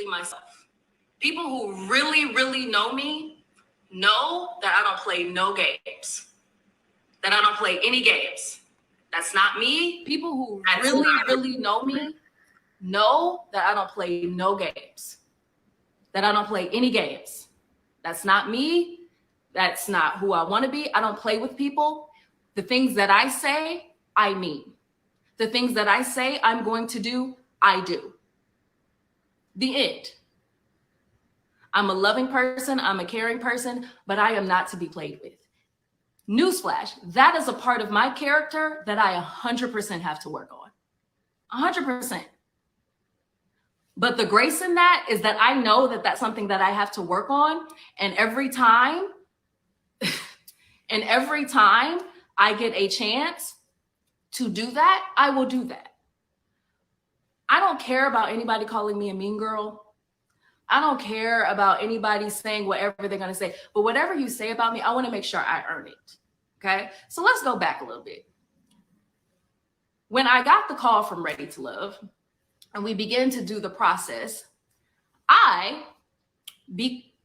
myself. People who really, really know me know that I don't play no games. That I don't play any games. That's not me. People who really know me know that I don't play no games. That I don't play any games. That's not me. That's not who I want to be. I don't play with people. The things that I say, I mean. The things that I say I'm going to do, I do. The end. I'm a loving person. I'm a caring person, but I am not to be played with. Newsflash, that is a part of my character that I 100% have to work on. 100%. But the grace in that is that I know that that's something that I have to work on. And every time I get a chance to do that, I will do that. I don't care about anybody calling me a mean girl. I don't care about anybody saying whatever they're going to say. But whatever you say about me, I want to make sure I earn it. Okay? So let's go back a little bit. When I got the call from Ready to Love and we began to do the process, I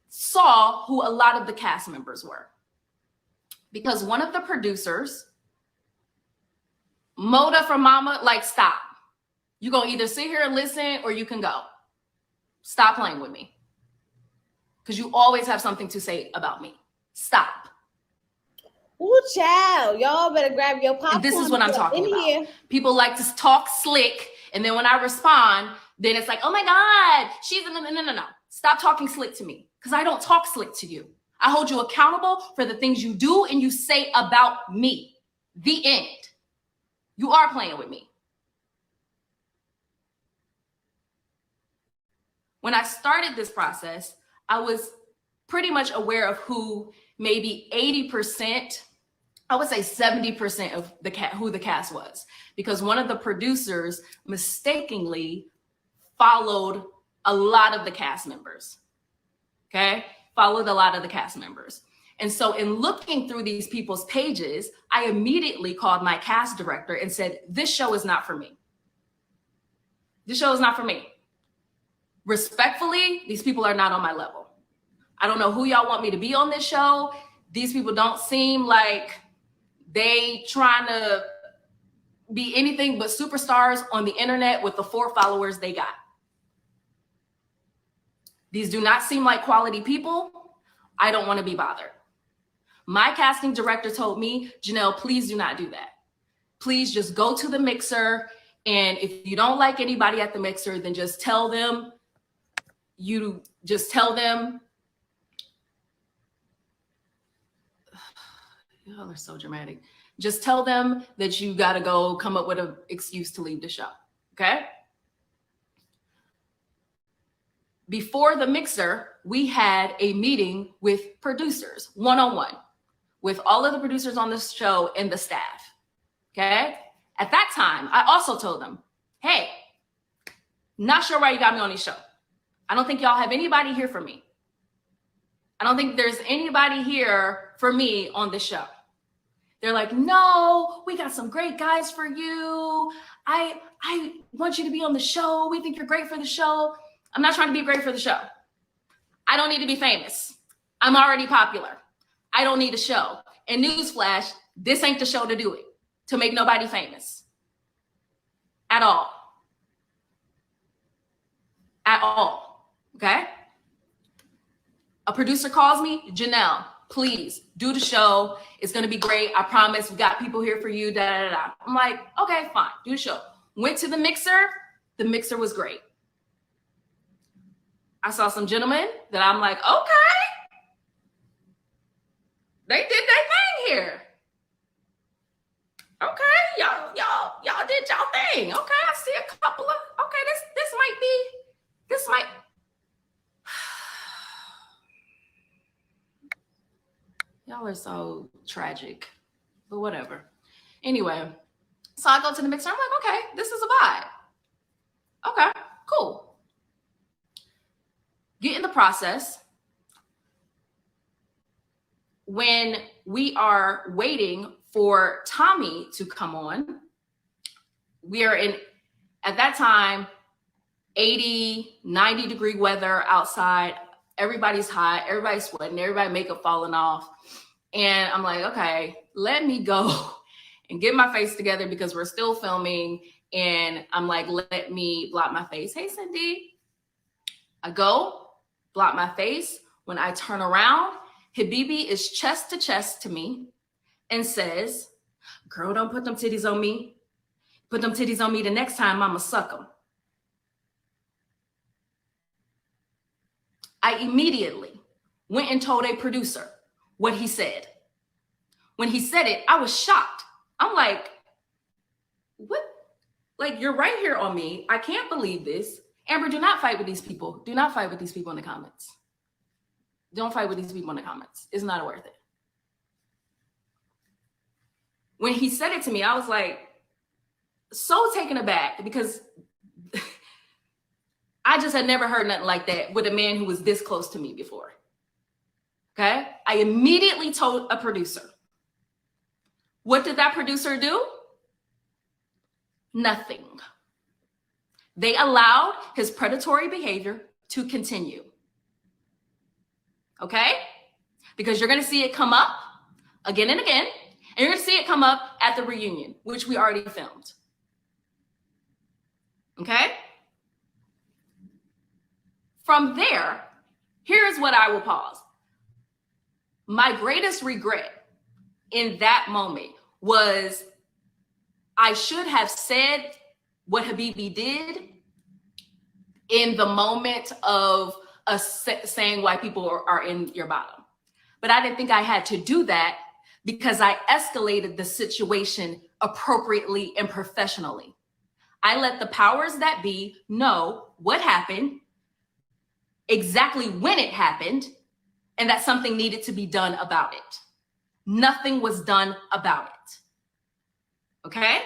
saw who a lot of the cast members were. Because one of the producers, Moda from Mama, like, stop. You're going to either sit here and listen or you can go. Stop playing with me. Because you always have something to say about me. Stop. Ooh, child. Y'all better grab your popcorn. And this is what I'm talking about. Here. People like to talk slick. And then when I respond, then it's like, oh my God, she's no. Stop talking slick to me. Because I don't talk slick to you. I hold you accountable for the things you do and you say about me. The end. You are playing with me. When I started this process, I was pretty much aware of who maybe 80%, I would say 70% of who the cast was, because one of the producers mistakenly followed a lot of the cast members. Okay, followed a lot of the cast members. And so in looking through these people's pages, I immediately called my cast director and said, this show is not for me. This show is not for me. Respectfully, these people are not on my level. I don't know who y'all want me to be on this show. These people don't seem like they trying to be anything but superstars on the internet with the 4 followers they got. These do not seem like quality people. I don't want to be bothered. My casting director told me, Janelle, please do not do that. Please just go to the mixer. And if you don't like anybody at the mixer, then just tell them. Y'all are so dramatic. Just tell them that you got to go come up with an excuse to leave the show. Okay. Before the mixer, we had a meeting with producers, one-on-one, with all of the producers on the show and the staff. Okay. At that time, I also told them, hey, not sure why you got me on this show. I don't think y'all have anybody here for me. I don't think there's anybody here for me on this show. They're like, no, we got some great guys for you. I want you to be on the show. We think you're great for the show. I'm not trying to be great for the show. I don't need to be famous. I'm already popular. I don't need a show. And newsflash, this ain't the show to do it, to make nobody famous. At all. At all. Okay? A producer calls me, Janelle, please do the show. It's going to be great. I promise. We got people here for you. Da, da, da. I'm like, okay, fine. Do the show. Went to the mixer. The mixer was great. I saw some gentlemen that I'm like, okay. They did their thing here. Okay, y'all did y'all thing. Okay, I see a couple of, okay, this might. Y'all are so tragic, but whatever. Anyway, so I go to the mixer. I'm like, okay, this is a vibe. Okay, cool. Get in the process. When we are waiting for Tommy to come on, we are in, at that time, 80, 90-degree weather outside. Everybody's hot, everybody's sweating, everybody makeup falling off. And I'm like, okay, let me go and get my face together because we're still filming. And I'm like, let me block my face. Hey, Cindy. I go, block my face. When I turn around, Habibi is chest to chest to me and says, girl, don't put them titties on me. Put them titties on me the next time, I'ma suck them. I immediately went and told a producer what he said. When he said it, I was shocked. I'm like, what? Like, you're right here on me. I can't believe this. Amber, do not fight with these people. Do not fight with these people in the comments. Don't fight with these people in the comments. It's not worth it. When he said it to me, I was like, so taken aback because I just had never heard nothing like that with a man who was this close to me before. Okay? I immediately told a producer. What did that producer do? Nothing. They allowed his predatory behavior to continue. Okay? Because you're going to see it come up again and again, and you're going to see it come up at the reunion, which we already filmed. Okay? From there, here's what I will pause. My greatest regret in that moment was I should have said what Habibi did in the moment of us saying why people are in your bottom. But I didn't think I had to do that because I escalated the situation appropriately and professionally. I let the powers that be know what happened, exactly when it happened, and that something needed to be done about it. Nothing was done about it. Okay?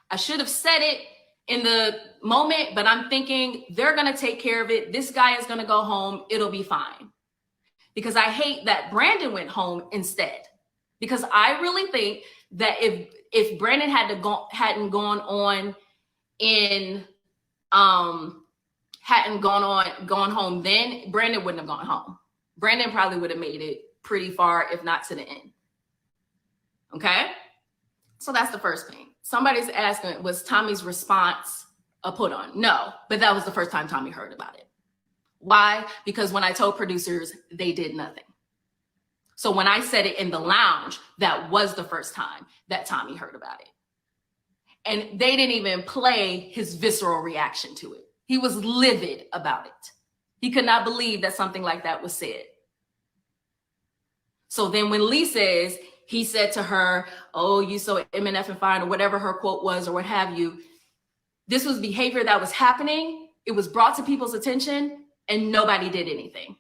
I should have said it in the moment, but I'm thinking they're going to take care of it. This guy is going to go home. It'll be fine. Because I hate that Brandon went home instead. Because I really think that if Brandon hadn't gone home then, Brandon wouldn't have gone home. Brandon probably would have made it pretty far, if not to the end. Okay? So that's the first thing. Somebody's asking, was Tommy's response a put on? No, but that was the first time Tommy heard about it. Why? Because when I told producers, they did nothing. So when I said it in the lounge, that was the first time that Tommy heard about it. And they didn't even play his visceral reaction to it. He was livid about it. He could not believe that something like that was said. So then when Lee says, he said to her, oh, you so MNF and fine, or whatever her quote was, or what have you. This was behavior that was happening. It was brought to people's attention and nobody did anything.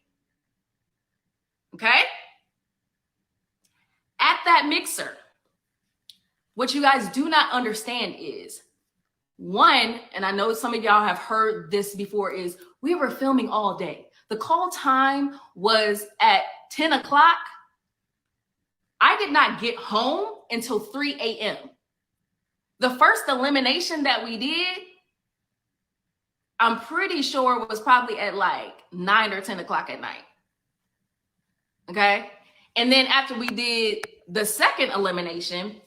Okay? At that mixer, what you guys do not understand is, one, and I know some of y'all have heard this before, is we were filming all day. The call time was at 10 o'clock. I did not get home until 3 a.m. The first elimination that we did, I'm pretty sure was probably at like 9 or 10 o'clock at night. Okay? And then after we did the second elimination,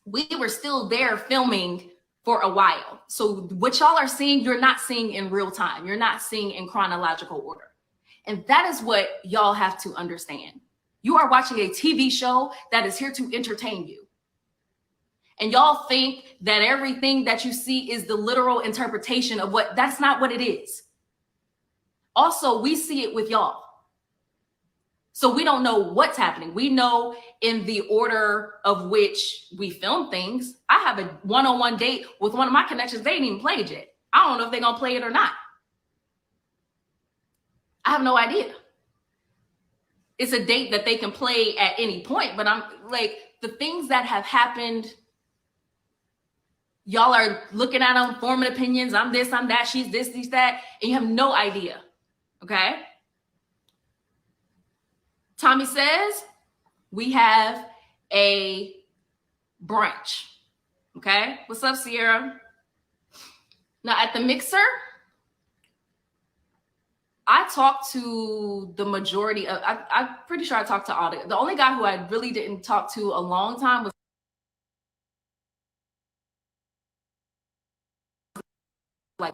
we were still there filming for a while. So what y'all are seeing, you're not seeing in real time. You're not seeing in chronological order. And that is what y'all have to understand. You are watching a TV show that is here to entertain you. And y'all think that everything that you see is the literal interpretation of what, that's not what it is. Also, we see it with y'all. So we don't know what's happening. We know in the order of which we film things. I have a one-on-one date with one of my connections. They ain't even played yet. I don't know if they're going to play it or not. I have no idea. It's a date that they can play at any point, but I'm like, the things that have happened, y'all are looking at them, forming opinions. I'm this, I'm that, she's this, she's that, and you have no idea. Okay? Tommy says we have a brunch. Okay? What's up, Sierra? Now at the mixer, I talked to the majority of, I'm pretty sure I talked to all the only guy who I really didn't talk to a long time was like,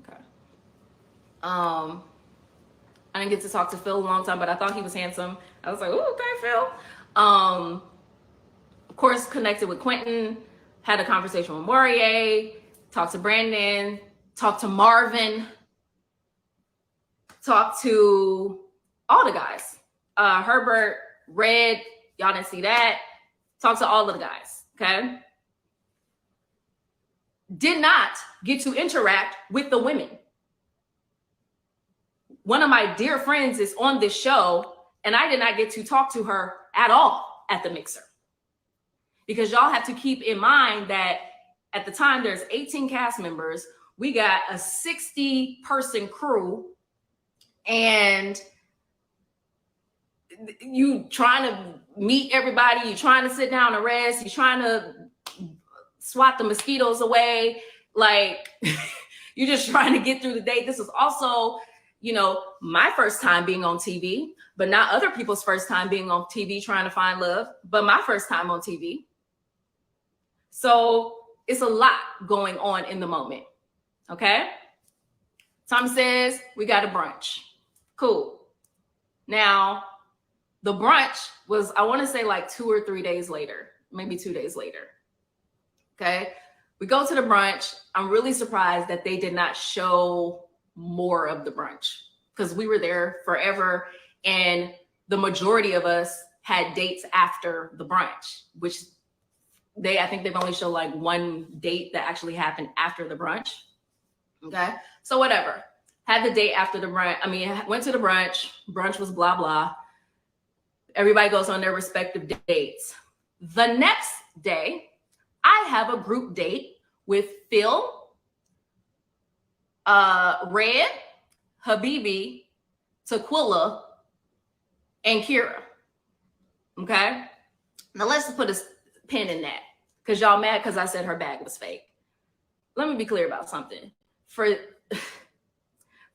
okay. I didn't get to talk to Phil a long time, but I thought he was handsome. I was like, oh, okay, Phil. Of course, connected with Quentin, had a conversation with Maurier, talked to Brandon, talked to Marvin, talked to all the guys. Herbert, Red, y'all didn't see that. Talked to all of the guys, okay? Did not get to interact with the women. One of my dear friends is on this show, and I did not get to talk to her at all at the mixer. Because y'all have to keep in mind that at the time there's 18 cast members, we got a 60-person crew, and you trying to meet everybody, you trying to sit down and rest, you trying to swat the mosquitoes away, like you're just trying to get through the day. This is also, you know, my first time being on TV, but not other people's first time being on TV trying to find love, but my first time on TV. So it's a lot going on in the moment, okay? Tommy says, we got a brunch. Cool. Now, the brunch was, I want to say like 2 or 3 days later, maybe 2 days later, okay? We go to the brunch. I'm really surprised that they did not show more of the brunch because we were there forever, and the majority of us had dates after the brunch, which I think they've only shown like one date that actually happened after the brunch. Okay. So whatever. Had the date after the brunch. I mean, went to the brunch. Brunch was blah, blah. Everybody goes on their respective dates. The next day, I have a group date with Phil, Red, Habibi, Tequila, and Kira. Okay. Now let's put a pin in that. Because y'all mad because I said her bag was fake. Let me be clear about something. For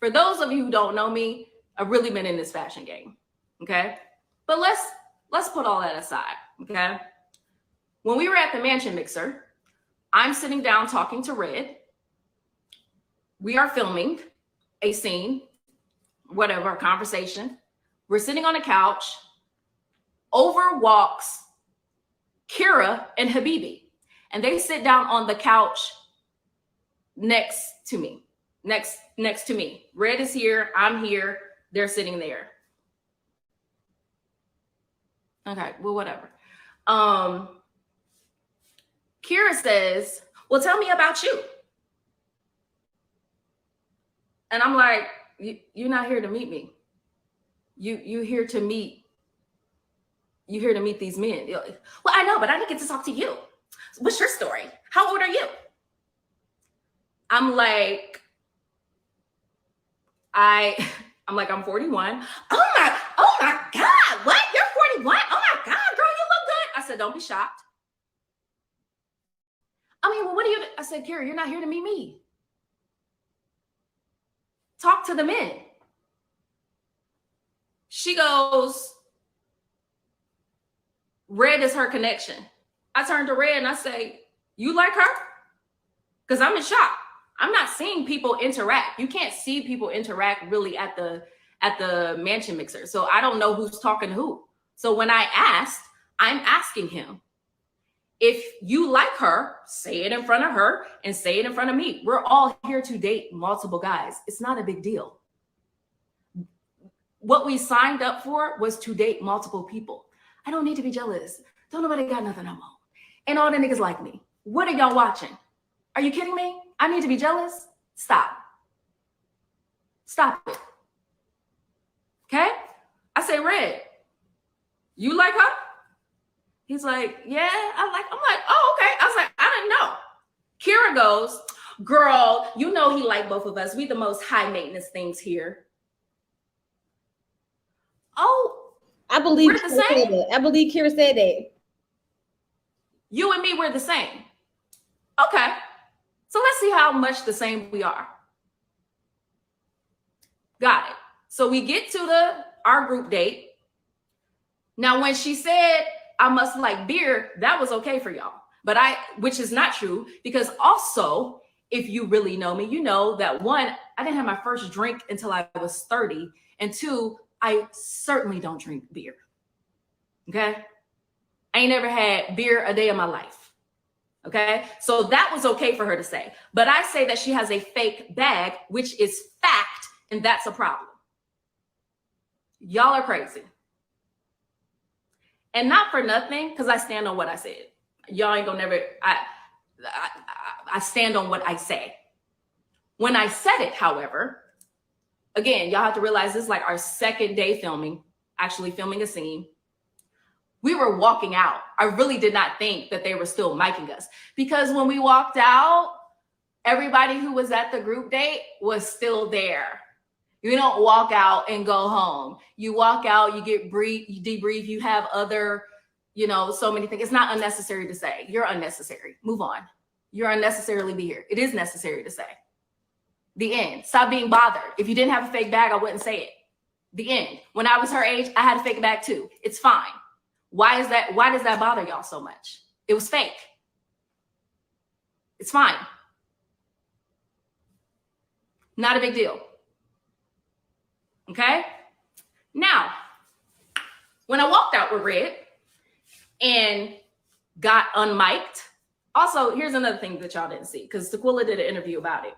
those of you who don't know me, I've really been in this fashion game, okay? But let's put all that aside, okay? When we were at the Mansion Mixer, I'm sitting down talking to Red. We are filming a scene, whatever, a conversation. We're sitting on a couch. Over walks Kira and Habibi. And they sit down on the couch next to me. Next to me. Red is here. I'm here. They're sitting there. Okay, well, whatever. Kira says, well, tell me about you. And I'm like, you're not here to meet me. You're here to meet. You're here to meet these men. Well, I know, but I didn't get to talk to you. What's your story? How old are you? I'm like, I'm 41. Oh my God, what? You're 41? Oh my God, girl, you look good. I said, don't be shocked. I mean, well, what do you, I said, Kira, you're not here to meet me. Talk to the men. She goes, Red is her connection. I turned to Red and I say, you like her? Because I'm in shock. I'm not seeing people interact. You can't see people interact really at the Mansion Mixer. So I don't know who's talking to who. So when I asked, I'm asking him, if you like her, say it in front of her and say it in front of me. We're all here to date multiple guys. It's not a big deal. What we signed up for was to date multiple people. I don't need to be jealous. Don't nobody got nothing I want. And all the niggas like me. What are y'all watching? Are you kidding me? I need to be jealous? Stop. Stop it. Okay? I say, Red, you like her? He's like, yeah, I'm like, oh, okay. I was like, I didn't know. Kira goes, girl, you know he like both of us. We the most high maintenance things here. Oh, I believe we're the same. I believe Kira said that. You and me, we're the same. Okay. So let's see how much the same we are. Got it. So we get to our group date. Now, when she said I must like beer, that was okay for y'all. But which is not true, because also, if you really know me, you know that one, I didn't have my first drink until I was 30. And two, I certainly don't drink beer. Okay? I ain't never had beer a day in my life. Okay? So that was okay for her to say. But I say that she has a fake bag, which is fact, and that's a problem. Y'all are crazy. And not for nothing, because I stand on what I said. Y'all ain't gonna never, I stand on what I say. When I said it, however, again, y'all have to realize this is like our second day filming, actually filming a scene. We were walking out. I really did not think that they were still micing us, because when we walked out, everybody who was at the group date was still there. You don't walk out and go home. You walk out, you get brief, you debrief, you have other, so many things. It's not unnecessary to say. You're unnecessary. Move on. You're unnecessarily be here. It is necessary to say. The end. Stop being bothered. If you didn't have a fake bag, I wouldn't say it. The end. When I was her age, I had a fake bag too. It's fine. Why is that? Why does that bother y'all so much? It was fake. It's fine. Not a big deal. Okay? Now, when I walked out with Red and got unmiked, also, here's another thing that y'all didn't see, because Tequila did an interview about it.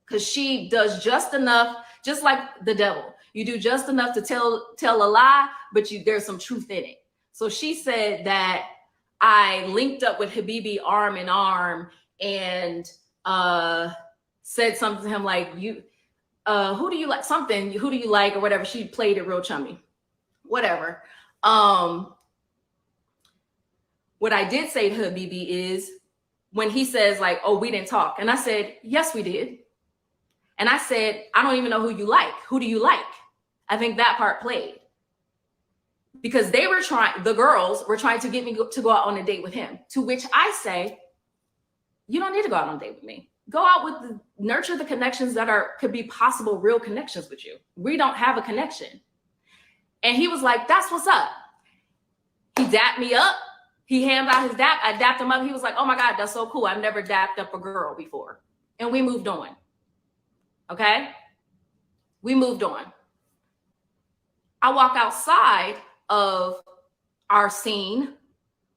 Because she does just enough, just like the devil. You do just enough to tell a lie, but there's some truth in it. So she said that I linked up with Habibi arm in arm and said something to him like, who do you like? Something, who do you like, or whatever. She played it real chummy. Whatever. What I did say to Habibi is, when he says like, oh, we didn't talk. And I said, yes, we did. And I said, I don't even know who you like. Who do you like? I think that part played. Because the girls were trying to get me to go out on a date with him. To which I say, you don't need to go out on a date with me. Go out nurture the connections that could be possible real connections with you. We don't have a connection. And he was like, that's what's up. He dapped me up. He handed out his dap. I dapped him up. He was like, oh my God, that's so cool. I've never dapped up a girl before. And we moved on. Okay? We moved on. I walk outside of our scene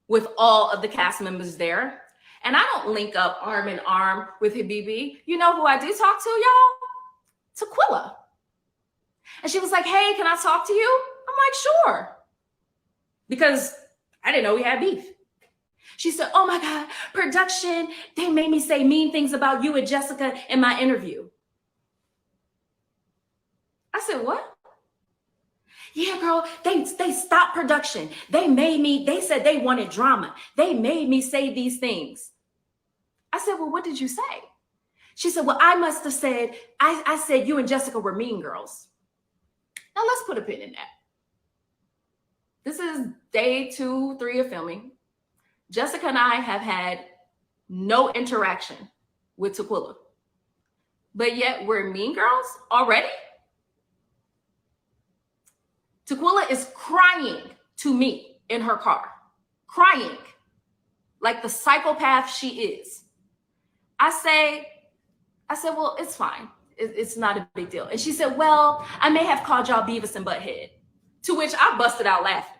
with all of the cast members there. And I don't link up arm in arm with Habibi. You know who I did talk to, y'all? Tequila. And she was like, hey, can I talk to you? I'm like, sure. Because I didn't know we had beef. She said, oh my God, production, they made me say mean things about you and Jessica in my interview. I said, what? Yeah, girl, they stopped production. They said they wanted drama. They made me say these things. I said, well, what did you say? She said, well, I must have said, I said you and Jessica were mean girls. Now let's put a pin in that. This is day 2, 3 of filming. Jessica and I have had no interaction with Tequila. But yet we're mean girls already? Tequila is crying to me in her car. Crying. Like the psychopath she is. I said, well, it's fine. It's not a big deal. And she said, well, I may have called y'all Beavis and Butthead. To which I busted out laughing.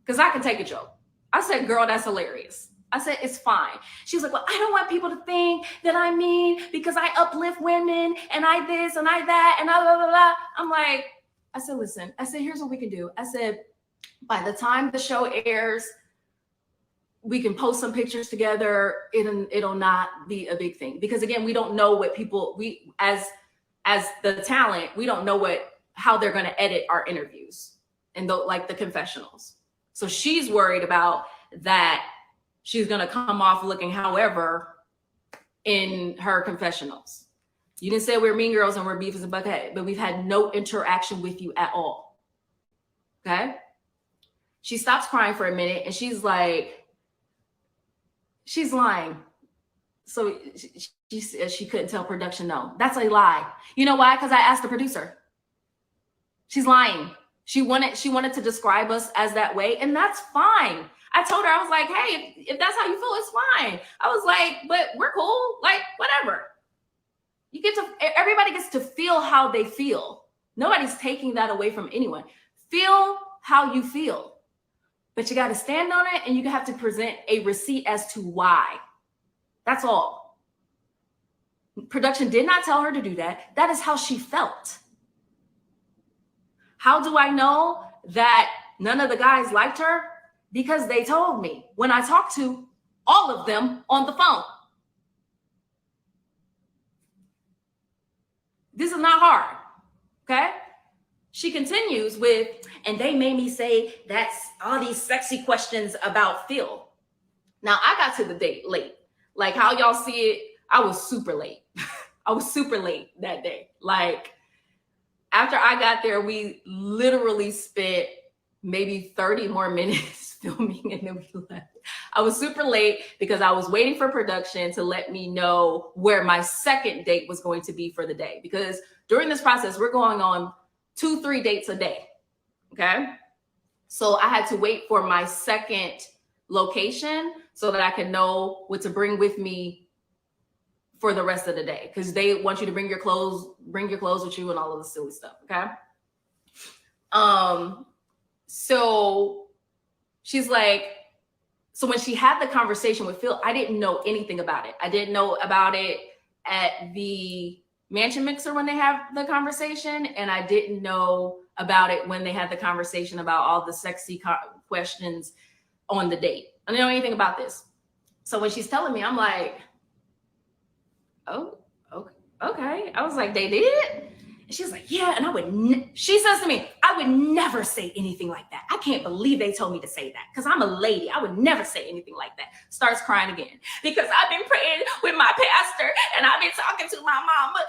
Because I can take a joke. I said, girl, that's hilarious. I said, it's fine. She was like, well, I don't want people to think that I'm mean because I uplift women and I this and I that and blah, blah, blah, blah. I'm like, I said, listen, I said, here's what we can do. I said, by the time the show airs, we can post some pictures together. It'll not be a big thing. Because again, we don't know what people, as the talent, we don't know how they're going to edit our interviews and like the confessionals. So she's worried about that she's going to come off looking however in her confessionals. You didn't say we're mean girls and we're Beavis and Butthead, but we've had no interaction with you at all. Okay? She stops crying for a minute and she's like, she's lying. So she said she couldn't tell production no. That's a lie. You know why? Because I asked the producer. She's lying. She wanted to describe us as that way, and that's fine. I told her, I was like, hey, if that's how you feel, it's fine. I was like, but we're cool. Like, whatever. Everybody gets to feel how they feel. Nobody's taking that away from anyone. Feel how you feel. But you got to stand on it, and you have to present a receipt as to why. That's all. Production did not tell her to do that. That is how she felt. How do I know that none of the guys liked her? Because they told me when I talked to all of them on the phone. This is not hard, okay? She continues with, and they made me say that's all these sexy questions about Phil. Now, I got to the date late. Like how y'all see it, I was super late. I was super late that day. Like after I got there, we literally spent maybe 30 more minutes filming and then we left. I was super late because I was waiting for production to let me know where my second date was going to be for the day. Because during this process, we're going on 2-3 dates a day, okay? So I had to wait for my second location so that I could know what to bring with me for the rest of the day. Because they want you to bring your clothes with you and all of the silly stuff, okay? So she's like, so when she had the conversation with Phil, I didn't know anything about it. I didn't know about it at the Mansion Mixer when they have the conversation, and I didn't know about it when they had the conversation about all the sexy questions on the date. I didn't know anything about this. So when she's telling me, I'm like, oh, okay. I was like, they did? And she's like, yeah. And she says to me, I would never say anything like that. I can't believe they told me to say that because I'm a lady. I would never say anything like that. Starts crying again because I've been praying with my pastor and I've been talking to my mama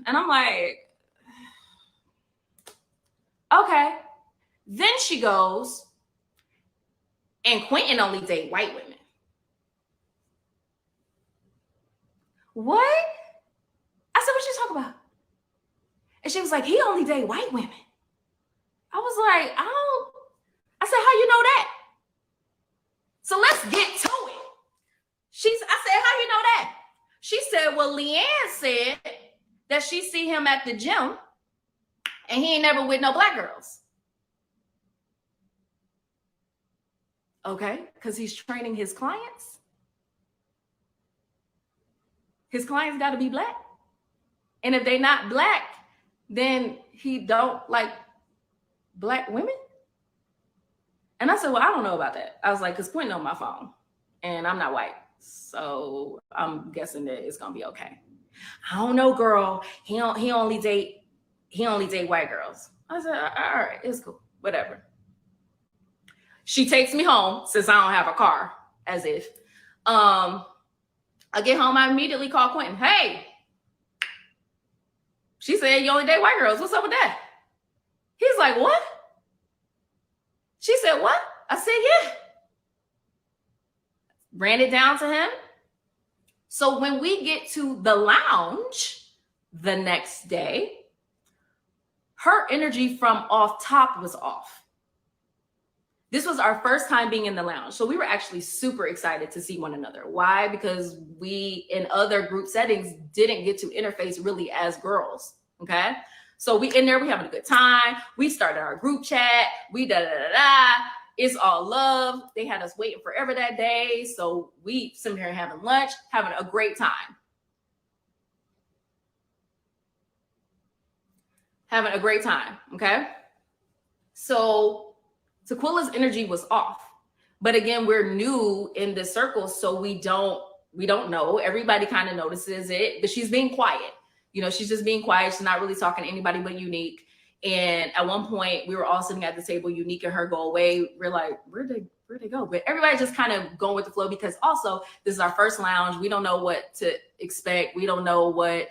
and I'm like, okay. Then she goes, and Quentin only date white women. What? I said, what you talking about? And she was like, he only date white women. I was like, I said, how you know that? So let's get to it. I said, how you know that? She said, well, Leanne said that she see him at the gym and he ain't never with no black girls. Okay, because he's training his clients. His clients got to be black. And if they not black, then he don't like black women? And I said, well, I don't know about that. I was like, because Quentin on my phone and I'm not white. So I'm guessing that it's going to be okay. I don't know, girl. He only date white girls. I said, all right, it's cool. Whatever. She takes me home since I don't have a car, as if. I get home, I immediately call Quentin. Hey, she said you only date white girls. What's up with that? He's like, what? She said, what? I said, yeah. Ran it down to him. So when we get to the lounge the next day, her energy from off top was off. This was our first time being in the lounge. So we were actually super excited to see one another. Why? Because we, in other group settings, didn't get to interface really as girls, okay? So we in there, we having a good time. We started our group chat. We da-da-da-da. It's all love. They had us waiting forever that day. So we sitting here having lunch, having a great time. Having a great time, okay? So Tequila's energy was off. But again, we're new in this circle, so we don't know. Everybody kind of notices it, but she's being quiet. You know, she's just being quiet. She's not really talking to anybody but Unique. And at one point, we were all sitting at the table. Unique and her go away. We're like, where'd they go? But everybody's just kind of going with the flow because also this is our first lounge. We don't know what to expect. We don't know what,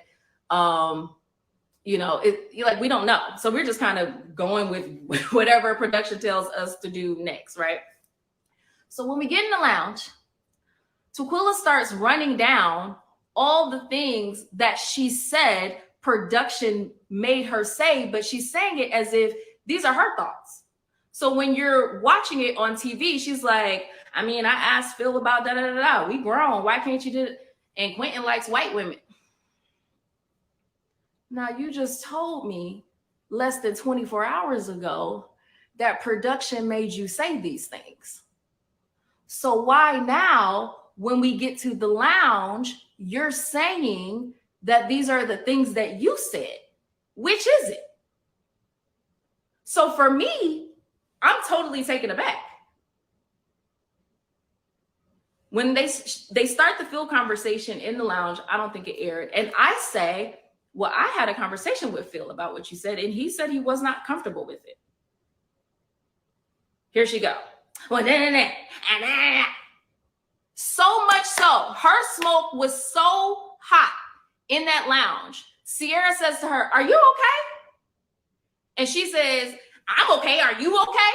we don't know. So we're just kind of going with whatever production tells us to do next, right? So when we get in the lounge, Tequila starts running down all the things that she said production made her say, but she's saying it as if these are her thoughts. So when you're watching it on TV, she's like, I mean, I asked Phil about da da da da. We grown. Why can't you do it? And Quentin likes white women. Now, you just told me less than 24 hours ago that production made you say these things. So why now, when we get to the lounge, you're saying that these are the things that you said? Which is it? So for me, I'm totally taken aback. When they start the Phil conversation in the lounge, I don't think it aired. And I say, well, I had a conversation with Phil about what you said, and he said he was not comfortable with it. Here she go. Well, so much so, her smoke was so hot in that lounge. Sierra says to her, are you okay? And she says, I'm okay. Are you okay?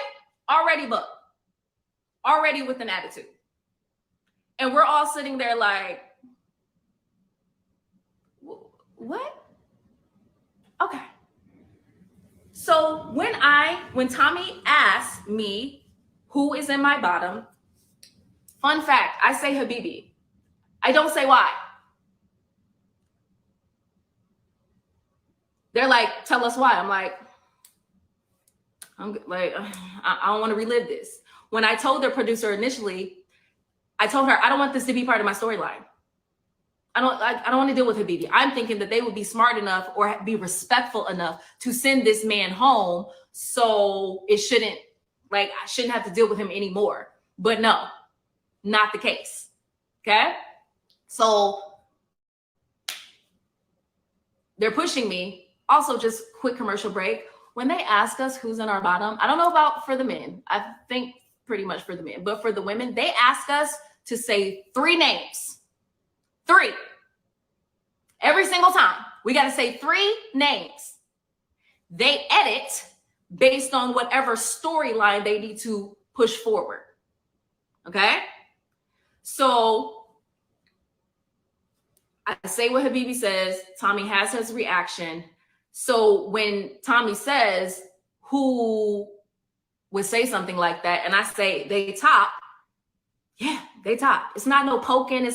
Already booked. Already with an attitude. And we're all sitting there like, what? Okay. So when Tommy asked me who is in my bottom, fun fact, I say Habibi. I don't say why. They're like, tell us why. I'm like, I don't want to relive this. When I told their producer initially, I told her, I don't want this to be part of my storyline. I don't want to deal with Habibi. I'm thinking that they would be smart enough or be respectful enough to send this man home, so I shouldn't have to deal with him anymore. But no, not the case. Okay? So they're pushing me. Also, just quick commercial break. When they ask us who's in our bottom, I don't know about for the men. I think pretty much for the men, but for the women, they ask us to say 3 names. 3. Every single time. We got to say 3 names. They edit based on whatever storyline they need to push forward. Okay? So I say what Habibi says. Tommy has his reaction. So when Tommy says who would say something like that, and I say they top, yeah, they top. It's not no poking.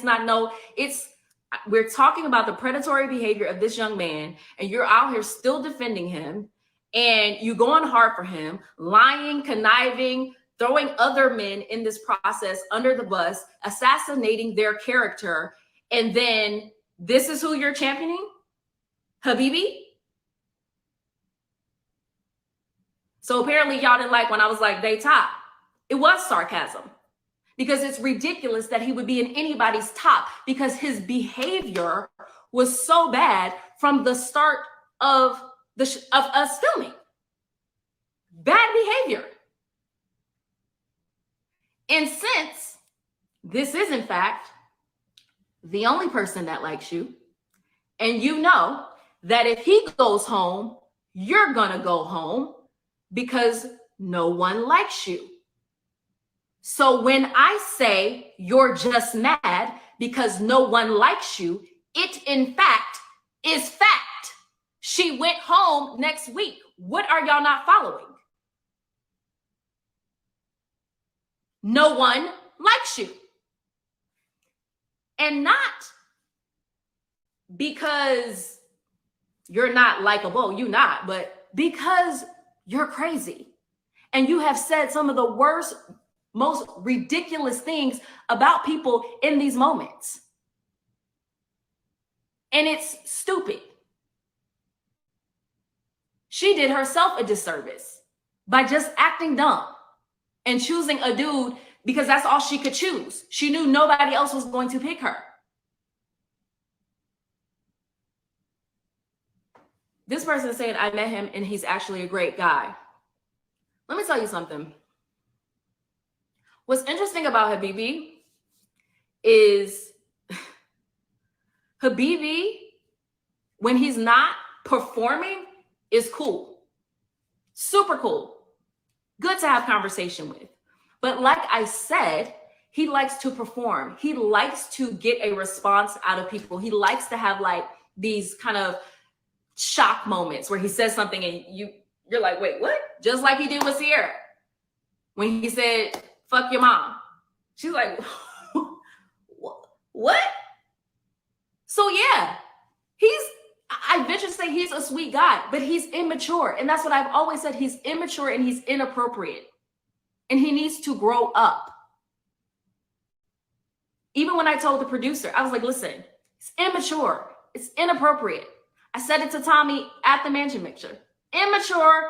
We're talking about the predatory behavior of this young man, and you're out here still defending him, and you going hard for him, lying, conniving, throwing other men in this process under the bus, assassinating their character, and then this is who you're championing? Habibi? So apparently y'all didn't like when I was like, they top. It was sarcasm. Because it's ridiculous that he would be in anybody's top, because his behavior was so bad from the start of us filming. Bad behavior. And since this is in fact the only person that likes you, and you know that if he goes home, you're gonna go home because no one likes you. So when I say you're just mad because no one likes you, it in fact is fact. She went home next week. What are y'all not following? No one likes you. And not because you're not likable, you're not, but because you're crazy. And you have said some of the worst, most ridiculous things about people in these moments. And it's stupid. She did herself a disservice by just acting dumb and choosing a dude because that's all she could choose. She knew nobody else was going to pick her. This person is saying, I met him and he's actually a great guy. Let me tell you something. What's interesting about Habibi is Habibi, when he's not performing, is cool. Super cool. Good to have conversation with. But like I said, he likes to perform. He likes to get a response out of people. He likes to have like these kind of shock moments where he says something and you're like, wait, what? Just like he did with Sierra. When he said, fuck your mom. She's like, what? So yeah, I venture to say he's a sweet guy, but he's immature. And that's what I've always said. He's immature and he's inappropriate. And he needs to grow up. Even when I told the producer, I was like, listen, it's immature. It's inappropriate. I said it to Tommy at the mansion mixture. Immature,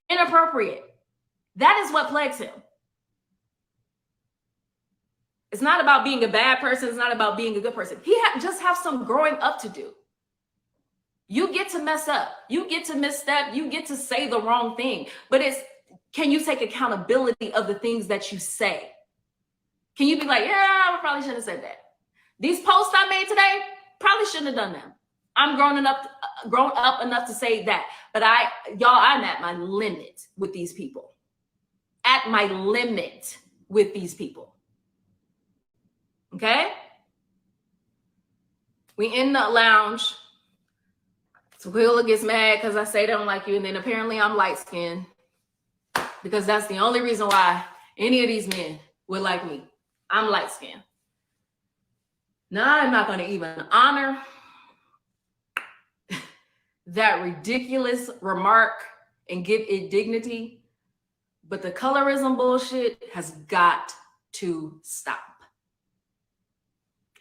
inappropriate. That is what plagues him. It's not about being a bad person. It's not about being a good person. He just have some growing up to do. You get to mess up. You get to misstep. You get to say the wrong thing. But can you take accountability of the things that you say? Can you be like, yeah, I probably shouldn't have said that. These posts I made today, probably shouldn't have done them. I'm grown up enough to say that. But I'm at my limit with these people. At my limit with these people. Okay? We in the lounge. So Willa gets mad because I say they don't like you. And then apparently I'm light-skinned. Because that's the only reason why any of these men would like me. I'm light-skinned. Now I'm not going to even honor that ridiculous remark and give it dignity. But the colorism bullshit has got to stop.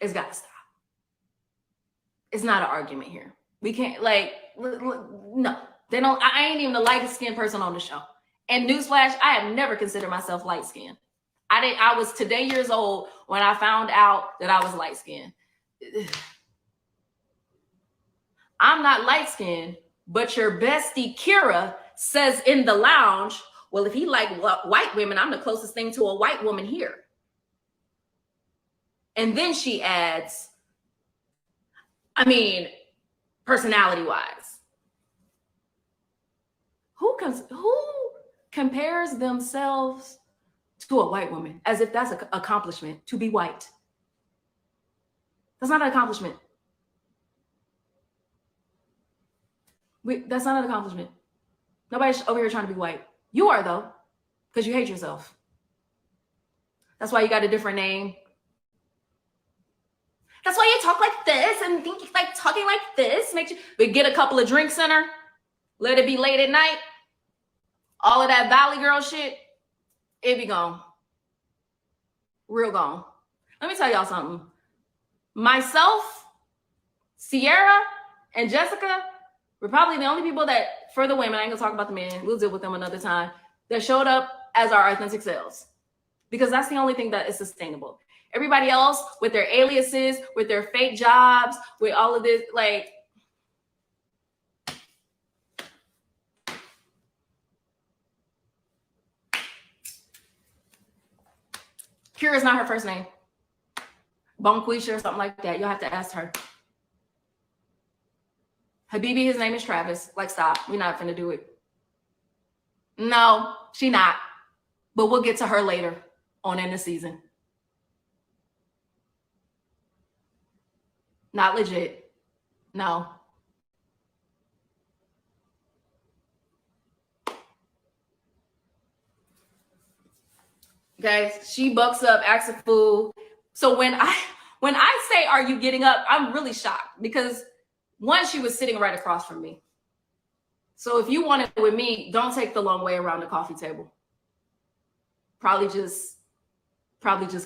It's got to stop. It's not an argument here. We can't, like, no. They don't. I ain't even the lightest skinned person on the show. And newsflash, I have never considered myself light skinned. I was today years old when I found out that I was light skinned. I'm not light skinned, but your bestie Kira says in the lounge, well, if he like white women, I'm the closest thing to a white woman here. And then she adds, I mean, personality wise, who compares themselves to a white woman as if that's an accomplishment to be white? That's not an accomplishment. That's not an accomplishment. Nobody's over here trying to be white. You are, though, because you hate yourself. That's why you got a different name. That's why you talk like this and think like talking like this makes you. But get a couple of drinks in her, let it be late at night. All of that Valley Girl shit, it be gone. Real gone. Let me tell y'all something. Myself, Sierra, and Jessica were probably the only people that, for the women, I ain't gonna talk about the men, we'll deal with them another time, that showed up as our authentic selves. Because that's the only thing that is sustainable. Everybody else with their aliases, with their fake jobs, with all of this, like, Kira is not her first name. Bonquisha or something like that. You'll have to ask her. Habibi, his name is Travis. Like, stop. We're not finna do it. No, she not. But we'll get to her later on in the season. Not legit. No. Okay, she bucks up, acts a fool. So when I say, are you getting up? I'm really shocked because one, she was sitting right across from me. So if you want it with me, don't take the long way around the coffee table. Probably just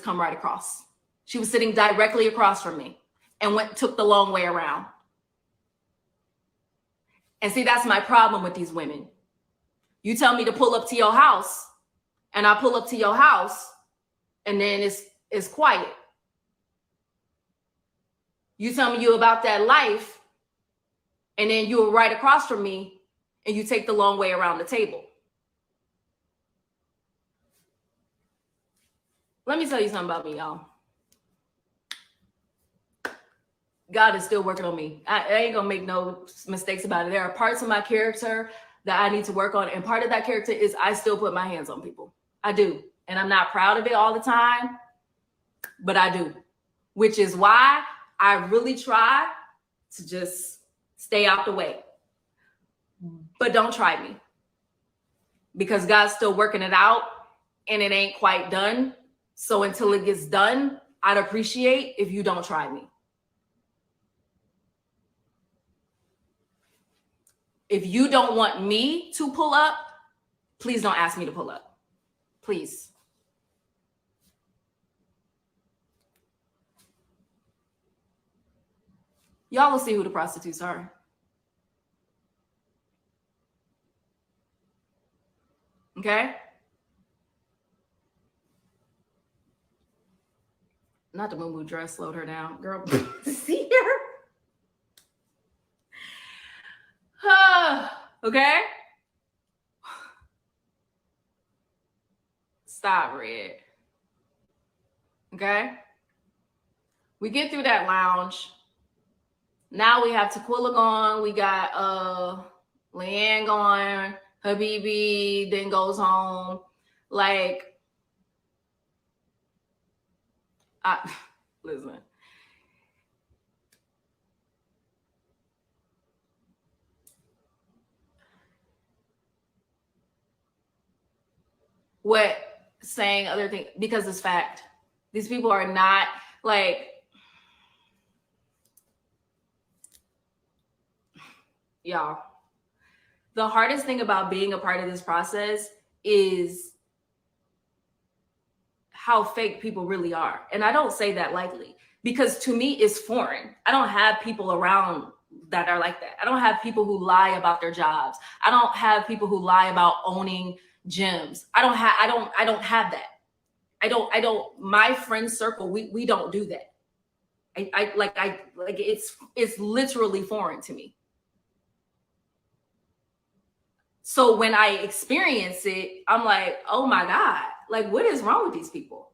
come right across. She was sitting directly across from me and took the long way around. And see, that's my problem with these women. You tell me to pull up to your house, and I pull up to your house, and then it's quiet. You tell me you about that life, and then you're right across from me, and you take the long way around the table. Let me tell you something about me, y'all. God is still working on me. I ain't gonna make no mistakes about it. There are parts of my character that I need to work on, and part of that character is I still put my hands on people. I do. And I'm not proud of it all the time. but I do, which is why I really try to just stay out the way. But don't try me, because God's still working it out and it ain't quite done. So until it gets done, I'd appreciate if you don't try me. If you don't want me to pull up, please don't ask me to pull up. Please. Y'all will see who the prostitutes are. Okay? Not the moo dress slowed her down. Girl, see her? Okay? Stop, Red. Okay? We get through that lounge. Now we have Tequila gone. We got Leanne gone. Habibi then goes home. Like, listen. What saying other things, because it's fact. These people are not like, y'all. The hardest thing about being a part of this process is how fake people really are. And I don't say that lightly, because to me it's foreign. I don't have people around that are like that. I don't have people who lie about their jobs. I don't have people who lie about owning gyms. I don't have that. I don't, my friend circle, we don't do that. It's literally foreign to me. So when I experience it, I'm like, oh my God, like, what is wrong with these people?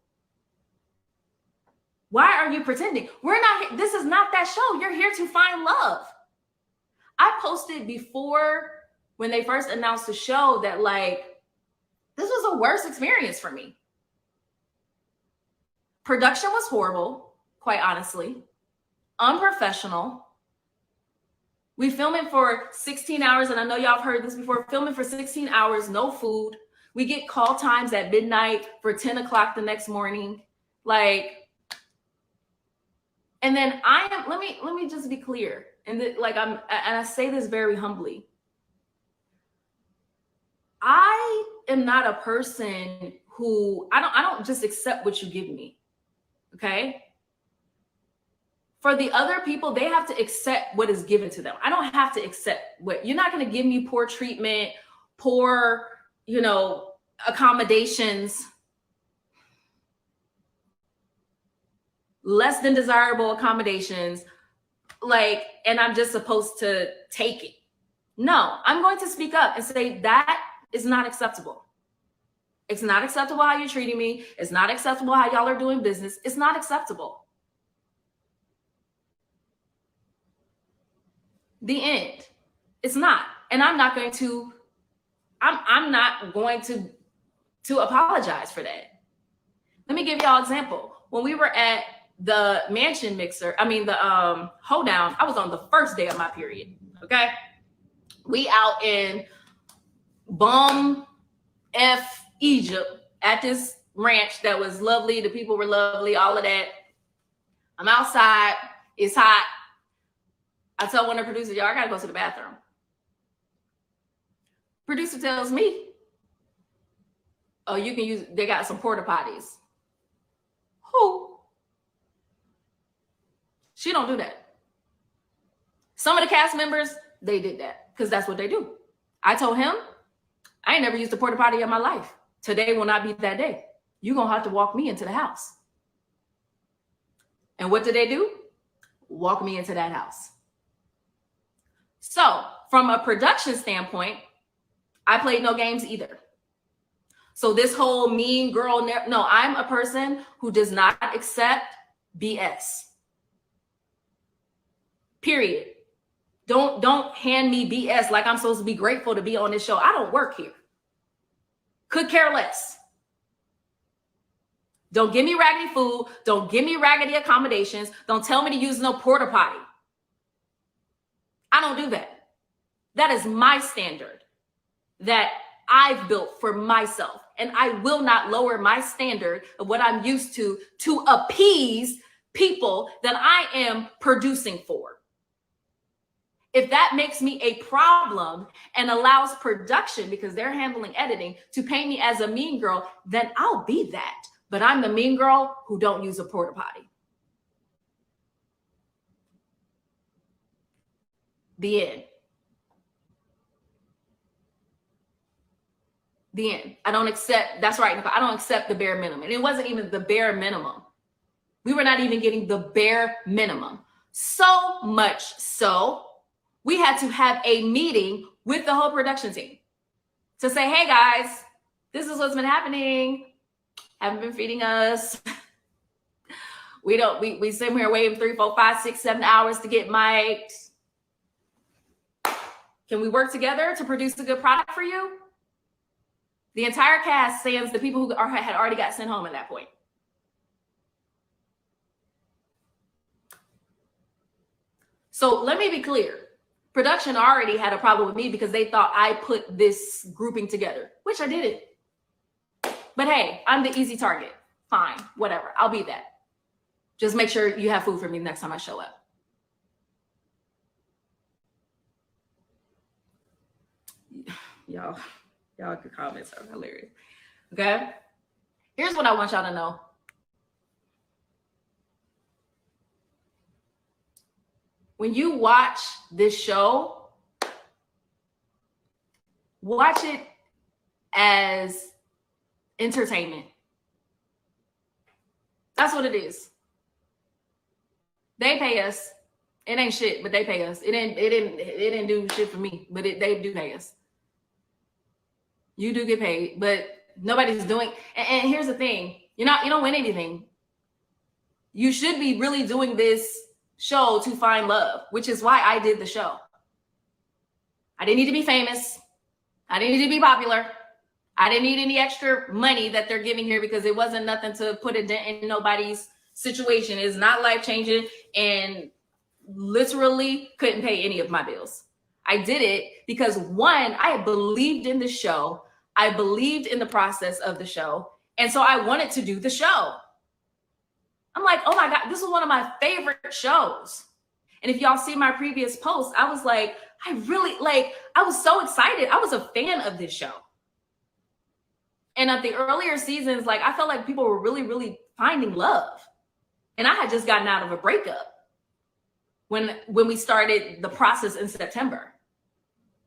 Why are you pretending? This is not that show. You're here to find love. I posted before, when they first announced the show, that like, this was a worse experience for me. Production was horrible, quite honestly. Unprofessional. We filming for 16 hours, and I know y'all have heard this before, filming for 16 hours, no food. We get call times at midnight for 10 o'clock the next morning. Like, and then let me just be clear. And I say this very humbly. I am not a person who, I don't just accept what you give me. Okay? For the other people, they have to accept what is given to them. I don't have to accept what, you're not going to give me poor treatment, poor, accommodations, less than desirable accommodations, like, and I'm just supposed to take it. No, I'm going to speak up and say that is not acceptable. It's not acceptable how you're treating me. It's not acceptable how y'all are doing business. It's not acceptable. The end. It's not. And I'm not going to apologize for that. Let me give y'all an example. When we were at the mansion the hoedown, I was on the first day of my period. Okay. We out in bum F Egypt at this ranch that was lovely. The people were lovely, all of that. I'm outside. It's hot. I tell one of the producers, y'all, I gotta go to the bathroom. Producer tells me, oh, you can use, they got some porta potties. Who? She don't do that. Some of the cast members, they did that because that's what they do. I told him, I ain't never used a porta potty in my life. Today will not be that day. You're gonna have to walk me into the house. And what did they do? Walk me into that house. So from a production standpoint, I played no games either. So this whole mean girl, no, I'm a person who does not accept BS. Period. Don't hand me BS like I'm supposed to be grateful to be on this show. I don't work here. Could care less. Don't give me raggedy food. Don't give me raggedy accommodations. Don't tell me to use no porta potty. I don't do that. That is my standard that I've built for myself. And I will not lower my standard of what I'm used to appease people that I am producing for. If that makes me a problem and allows production, because they're handling editing, to paint me as a mean girl, then I'll be that. But I'm the mean girl who don't use a porta potty. The end. The end. I don't accept, that's right, I don't accept the bare minimum. And it wasn't even the bare minimum. We were not even getting the bare minimum. So much so, we had to have a meeting with the whole production team to say, hey guys, this is what's been happening. Haven't been feeding us. We sit here waiting 3, 4, 5, 6, 7 hours to get mic'd. Can we work together to produce a good product for you? The entire cast, sans the people who had already got sent home at that point. So let me be clear. Production already had a problem with me because they thought I put this grouping together, which I didn't. But hey, I'm the easy target. Fine, whatever. I'll be that. Just make sure you have food for me next time I show up. Y'all, your comments are hilarious. Okay? Here's what I want y'all to know. When you watch this show, watch it as entertainment. That's what it is. They pay us. It ain't shit, but they pay us. It didn't do shit for me, but they do pay us. You do get paid, but nobody's doing. And here's the thing: you don't win anything. You should be really doing this show to find love, which is why I did the show. I didn't need to be famous. I didn't need to be popular. I didn't need any extra money that they're giving here because it wasn't nothing to put a dent in nobody's situation. It's not life-changing and literally couldn't pay any of my bills. I did it because, one, I believed in the show. I believed in the process of the show. And so I wanted to do the show. I'm like, oh my God, this is one of my favorite shows. And if y'all see my previous posts, I was like, I was so excited. I was a fan of this show. And at the earlier seasons, I felt like people were really, really finding love. And I had just gotten out of a breakup when we started the process in September.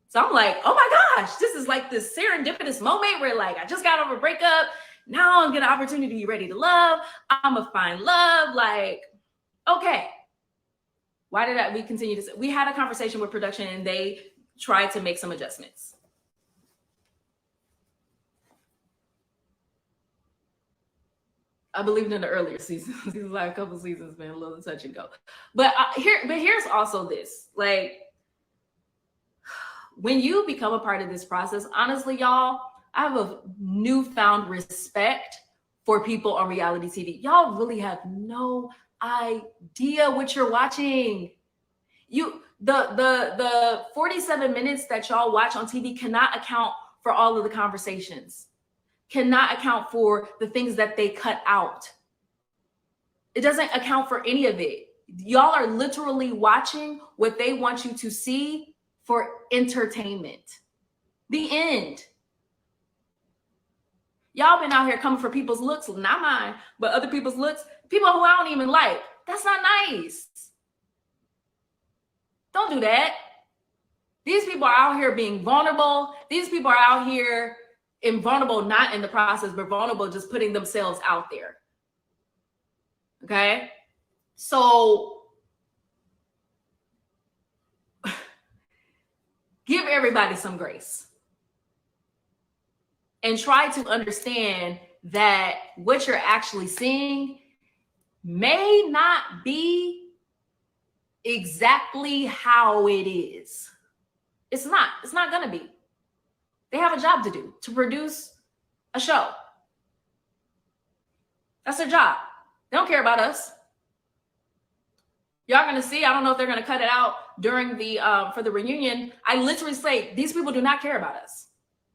So I'm like, oh my gosh, this is like this serendipitous moment where I just got over a breakup. Now I'm getting an opportunity to be ready to love. I'm gonna find love. Okay. Why did we continue to? We had a conversation with production and they tried to make some adjustments. I believed in the earlier seasons. These a couple seasons been a little touch and go. But here's also this. When you become a part of this process, honestly, y'all, I have a newfound respect for people on reality TV. Y'all really have no idea what you're watching. The 47 minutes that y'all watch on TV cannot account for all of the conversations, cannot account for the things that they cut out. It doesn't account for any of it. Y'all are literally watching what they want you to see for entertainment. The end. Y'all been out here coming for people's looks, not mine, but other people's looks, people who I don't even like. That's not nice. Don't do that. These people are out here being vulnerable. These people are out here invulnerable, not in the process, but vulnerable, just putting themselves out there. Okay? So give everybody some grace. And try to understand that what you're actually seeing may not be exactly how it is. It's not gonna be. They have a job to do, to produce a show. That's their job. They don't care about us. Y'all gonna see. I don't know if they're gonna cut it out during the for the reunion. I literally say these people do not care about us.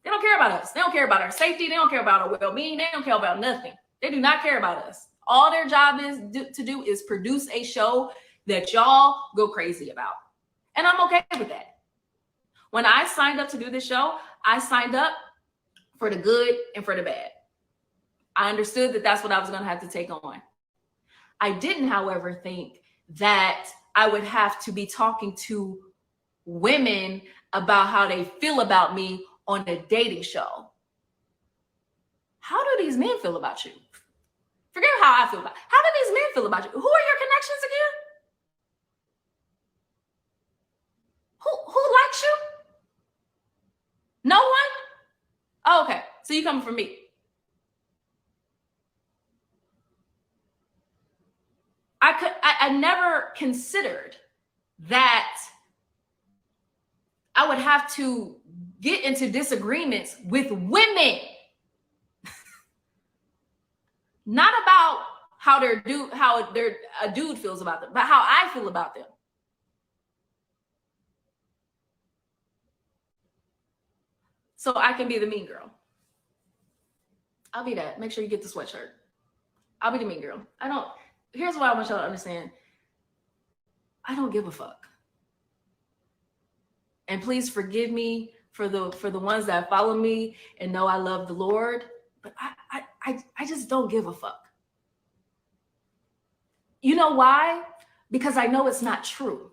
They don't care about us. They don't care about our safety. They don't care about our well-being. They don't care about nothing. They do not care about us. All their job is to do is produce a show that y'all go crazy about, and I'm okay with that. When I signed up to do this show, I signed up for the good and for the bad. I understood that that's what I was going to have to take on. I didn't, however, think that I would have to be talking to women about how they feel about me on a dating show. How do these men feel about you? Forget how I feel about. How do these men feel about you? Who are your connections again? Who likes you? No one? Oh, okay. So you coming from me. I never considered that I would have to get into disagreements with women. Not about how a dude feels about them, but how I feel about them. So I can be the mean girl. I'll be that. Make sure you get the sweatshirt. I'll be the mean girl. Here's what I want y'all to understand. I don't give a fuck. And please forgive me for the ones that follow me and know I love the Lord, but I just don't give a fuck. You know why? Because I know it's not true.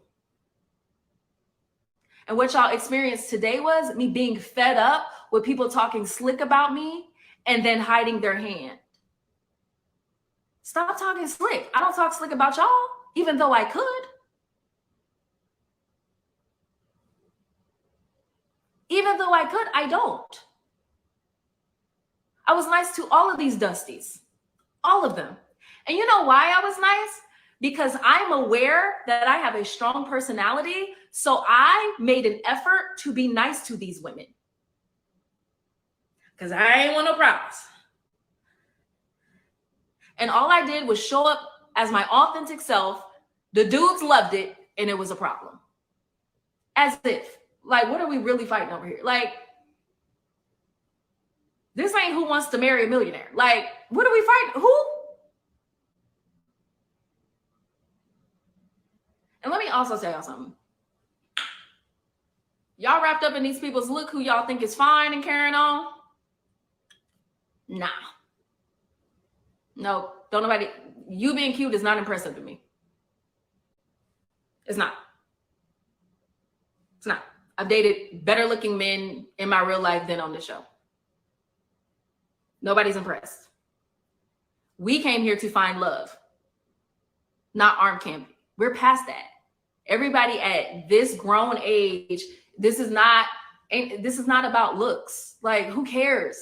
And what y'all experienced today was me being fed up with people talking slick about me and then hiding their hand. Stop talking slick. I don't talk slick about y'all, even though I could. Even though I could, I don't. I was nice to all of these Dusties, all of them. And you know why I was nice? Because I'm aware that I have a strong personality. So I made an effort to be nice to these women. Because I ain't want no problems. And all I did was show up as my authentic self. The dudes loved it, and it was a problem. As if, like, what are we really fighting over here? Like, this ain't Who Wants to Marry a Millionaire. Like, what are we fighting? Who? And let me also tell y'all something. Y'all wrapped up in these people's look who y'all think is fine and carrying on. Nah. No, don't nobody. You being cute is not impressive to me. It's not. It's not. I've dated better looking men in my real life than on this show. Nobody's impressed. We came here to find love, not arm camping. We're past that. Everybody at this grown age, this is not about looks. Like, who cares?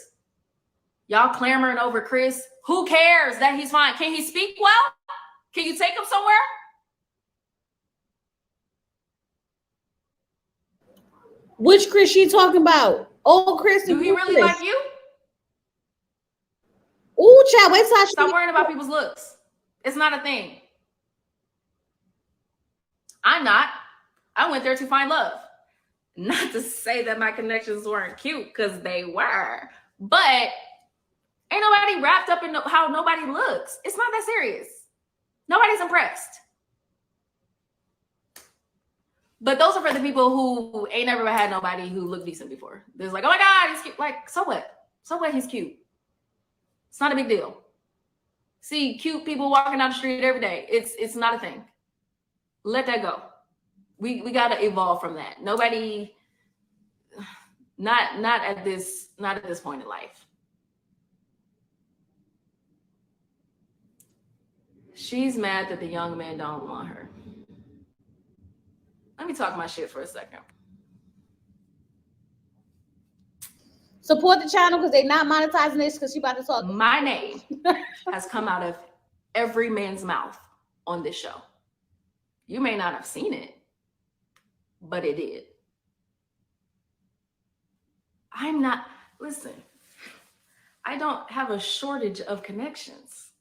Y'all clamoring over Chris. Who cares that he's fine? Can he speak well? Can you take him somewhere? Which Chris she talking about? Old Chris? Do he really like you? Ooh, child, wait till I Stop worrying about people's looks. It's not a thing. I'm not. I went there to find love. Not to say that my connections weren't cute, because they were. But ain't nobody wrapped up in how nobody looks. It's not that serious. Nobody's impressed. But those are for the people who ain't never had nobody who looked decent before. There's like, oh my God, he's cute. Like, so what? So what? He's cute. It's not a big deal. See cute people walking down the street every day. It's not a thing. Let that go. We got to evolve from that. Nobody, not at this point in life. She's mad that the young men don't want her. Let me talk my shit for a second. Support the channel because they're not monetizing this because she about to talk. My name has come out of every man's mouth on this show. You may not have seen it, but it did. Listen, I don't have a shortage of connections.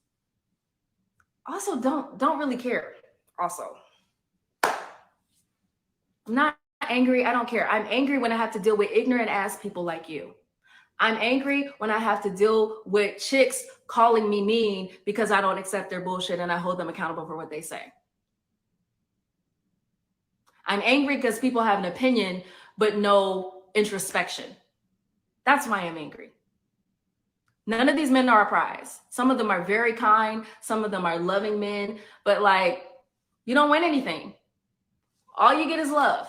Also, don't really care. Also, I'm not angry. I don't care. I'm angry when I have to deal with ignorant ass people like you. I'm angry when I have to deal with chicks calling me mean because I don't accept their bullshit and I hold them accountable for what they say. I'm angry because people have an opinion but no introspection. That's why I'm angry. None of these men are a prize. Some of them are very kind. Some of them are loving men, but like, you don't win anything. All you get is love.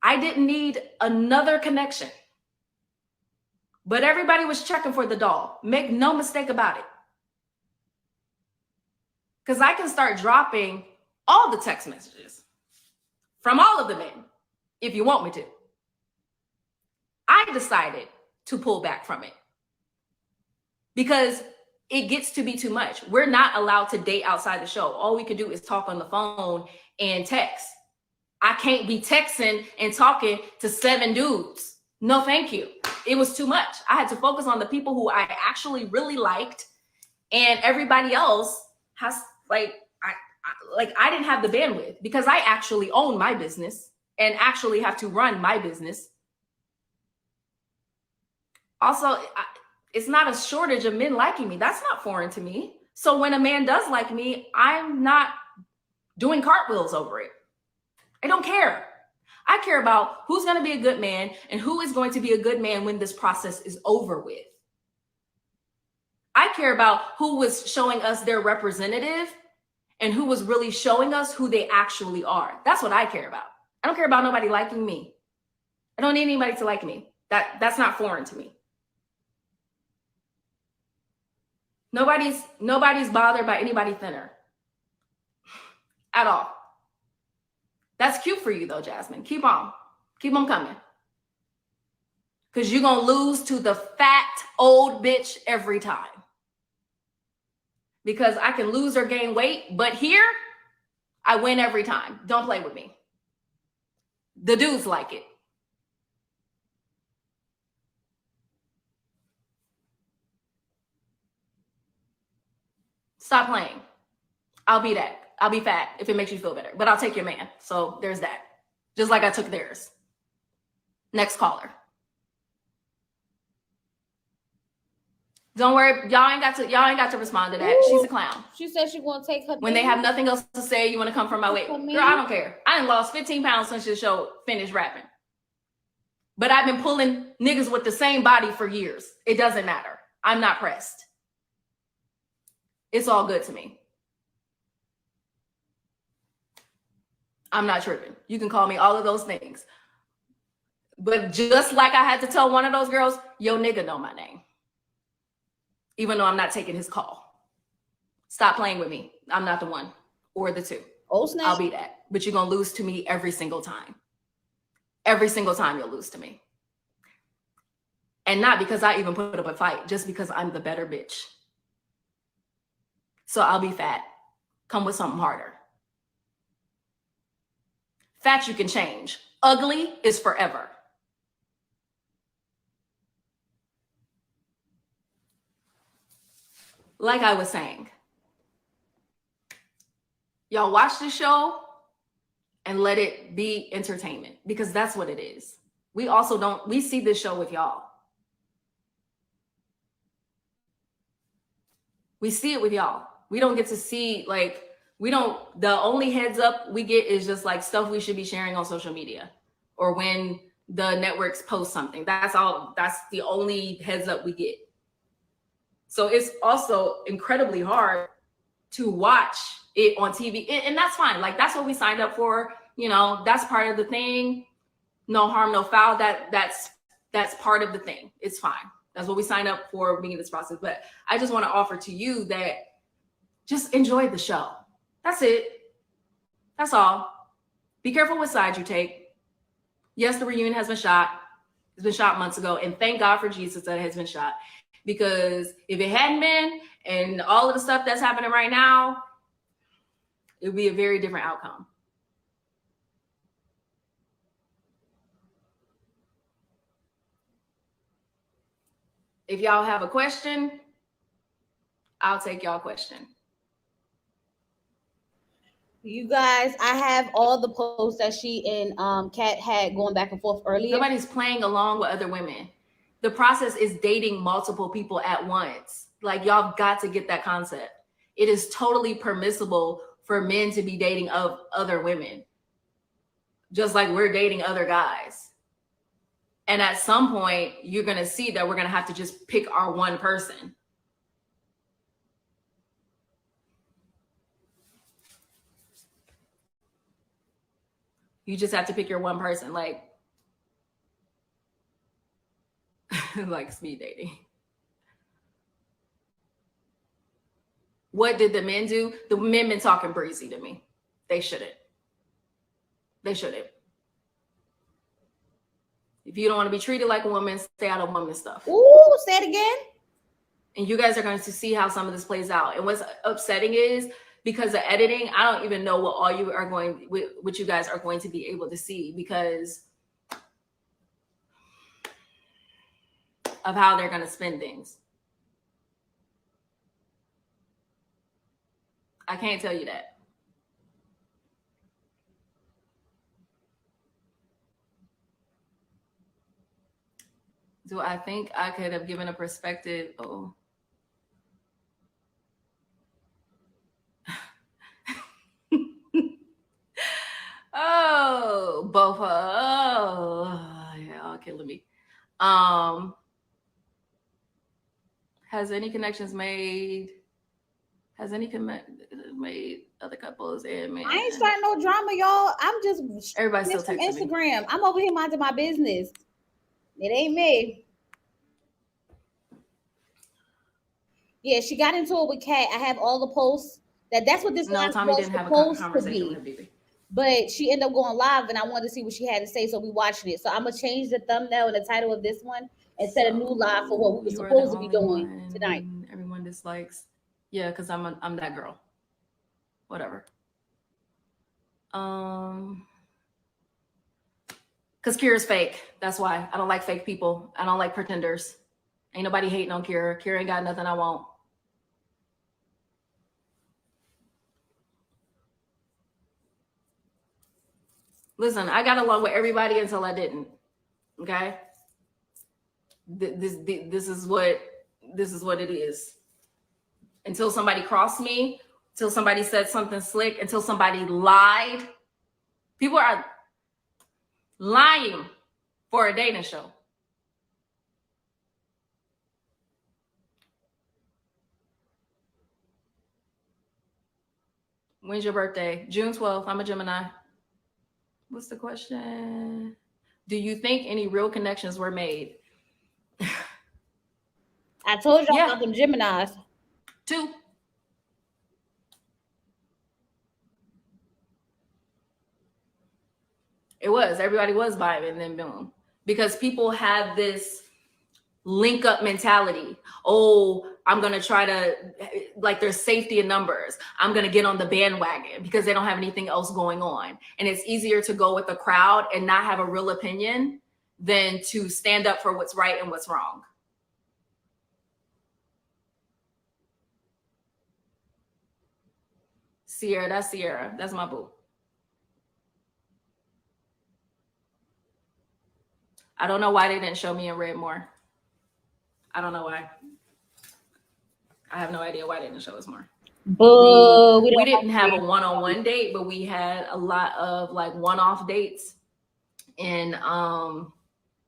I didn't need another connection. But everybody was checking for the doll. Make no mistake about it. Because I can start dropping all the text messages from all of the men if you want me to. I decided to pull back from it because it gets to be too much. We're not allowed to date outside the show. All we can do is talk on the phone and text. I can't be texting and talking to 7 dudes. No, thank you. It was too much. I had to focus on the people who I actually really liked, and everybody else has I didn't have the bandwidth because I actually own my business and actually have to run my business. Also, it's not a shortage of men liking me. That's not foreign to me. So when a man does like me, I'm not doing cartwheels over it. I don't care. I care about who's going to be a good man and who is going to be a good man when this process is over with. I care about who was showing us their representative and who was really showing us who they actually are. That's what I care about. I don't care about nobody liking me. I don't need anybody to like me. That's not foreign to me. Nobody's bothered by anybody thinner at all. That's cute for you though, Jasmine. Keep on coming. Because you're going to lose to the fat old bitch every time. Because I can lose or gain weight, but here, I win every time. Don't play with me. The dudes like it. Stop playing. I'll be that. I'll be fat if it makes you feel better. But I'll take your man. So there's that. Just like I took theirs. Next caller. Don't worry, y'all ain't got to respond to that. Ooh, she's a clown. She said she gonna take her. When they have nothing else to say, you want to come from my way. Girl, I don't care. I done lost 15 pounds since the show finished rapping. But I've been pulling niggas with the same body for years. It doesn't matter. I'm not pressed. It's all good to me. I'm not tripping. You can call me all of those things. But just like I had to tell one of those girls, yo nigga know my name. Even though I'm not taking his call. Stop playing with me. I'm not the one or the two. Oh, snap. I'll be that. But you're going to lose to me every single time. Every single time you'll lose to me. And not because I even put up a fight, just because I'm the better bitch. So I'll be fat. Come with something harder. Fat you can change. Ugly is forever. Like I was saying, y'all watch the show and let it be entertainment because that's what it is. We see this show with y'all. We see it with y'all. We don't get to see the only heads up we get is just like stuff we should be sharing on social media or when the networks post something. That's all. That's the only heads up we get. So it's also incredibly hard to watch it on TV. And that's fine. Like, that's what we signed up for. You know, that's part of the thing. No harm, no foul. That's part of the thing. It's fine. That's what we signed up for being in this process. But I just want to offer to you that just enjoy the show. That's it. That's all. Be careful what side you take. Yes, the reunion has been shot. It's been shot months ago. And thank God for Jesus that it has been shot. Because if it hadn't been, and all of the stuff that's happening right now, it would be a very different outcome. If y'all have a question, I'll take y'all question. You guys, I have all the posts that she and Kat had going back and forth earlier. Nobody's playing along with other women. The process is dating multiple people at once. Like, y'all got to get that concept. It is totally permissible for men to be dating of other women, just like we're dating other guys. And at some point, you're going to see that we're going to have to just pick our one person. You just have to pick your one person, like like speed dating. What did the men do? The men been talking breezy to me. They shouldn't. They shouldn't. If you don't want to be treated like a woman, stay out of women's stuff. Ooh, say it again. And you guys are going to see how some of this plays out. And what's upsetting is, because of editing, I don't even know what you guys are going to be able to see because of how they're going to spin things. I can't tell you that. Do I think I could have given a perspective? Oh. Oh, both. Oh, yeah, okay, let me. Has any connections made? Has any made other couples and men? I ain't starting no drama, y'all. I'm just everybody's still texting Instagram. me. I'm over here minding my business. It ain't me. Yeah, she got into it with Kat. I have all the posts. That's what this live Tommy was didn't have a supposed to conversation with be. BB. But she ended up going live, and I wanted to see what she had to say, so we watching it. So I'm gonna change the thumbnail and the title of this one and set a new live for what we were supposed to be doing tonight. Everyone dislikes. Yeah, because I'm that girl. Whatever. Because Kira's fake. That's why I don't like fake people. I don't like pretenders. Ain't nobody hating on Kira. Kira ain't got nothing I want. Listen, I got along with everybody until I didn't. Okay. This is what it is. Until somebody crossed me, until somebody said something slick, until somebody lied. People are lying for a dating show. When's your birthday? June 12th. I'm a Gemini. What's the question? Do you think any real connections were made? I told y'all about them Geminis. 2. It was. Everybody was vibing, and then boom. Because people have this link up mentality. Oh, I'm going to try to, like, there's safety in numbers. I'm going to get on the bandwagon because they don't have anything else going on. And it's easier to go with the crowd and not have a real opinion than to stand up for what's right and what's wrong. Sierra, that's Sierra. That's my boo. I don't know why they didn't show me in red more. I don't know why. I have no idea why they didn't show us more. We didn't have a one-on-one date, but we had a lot of like one-off dates in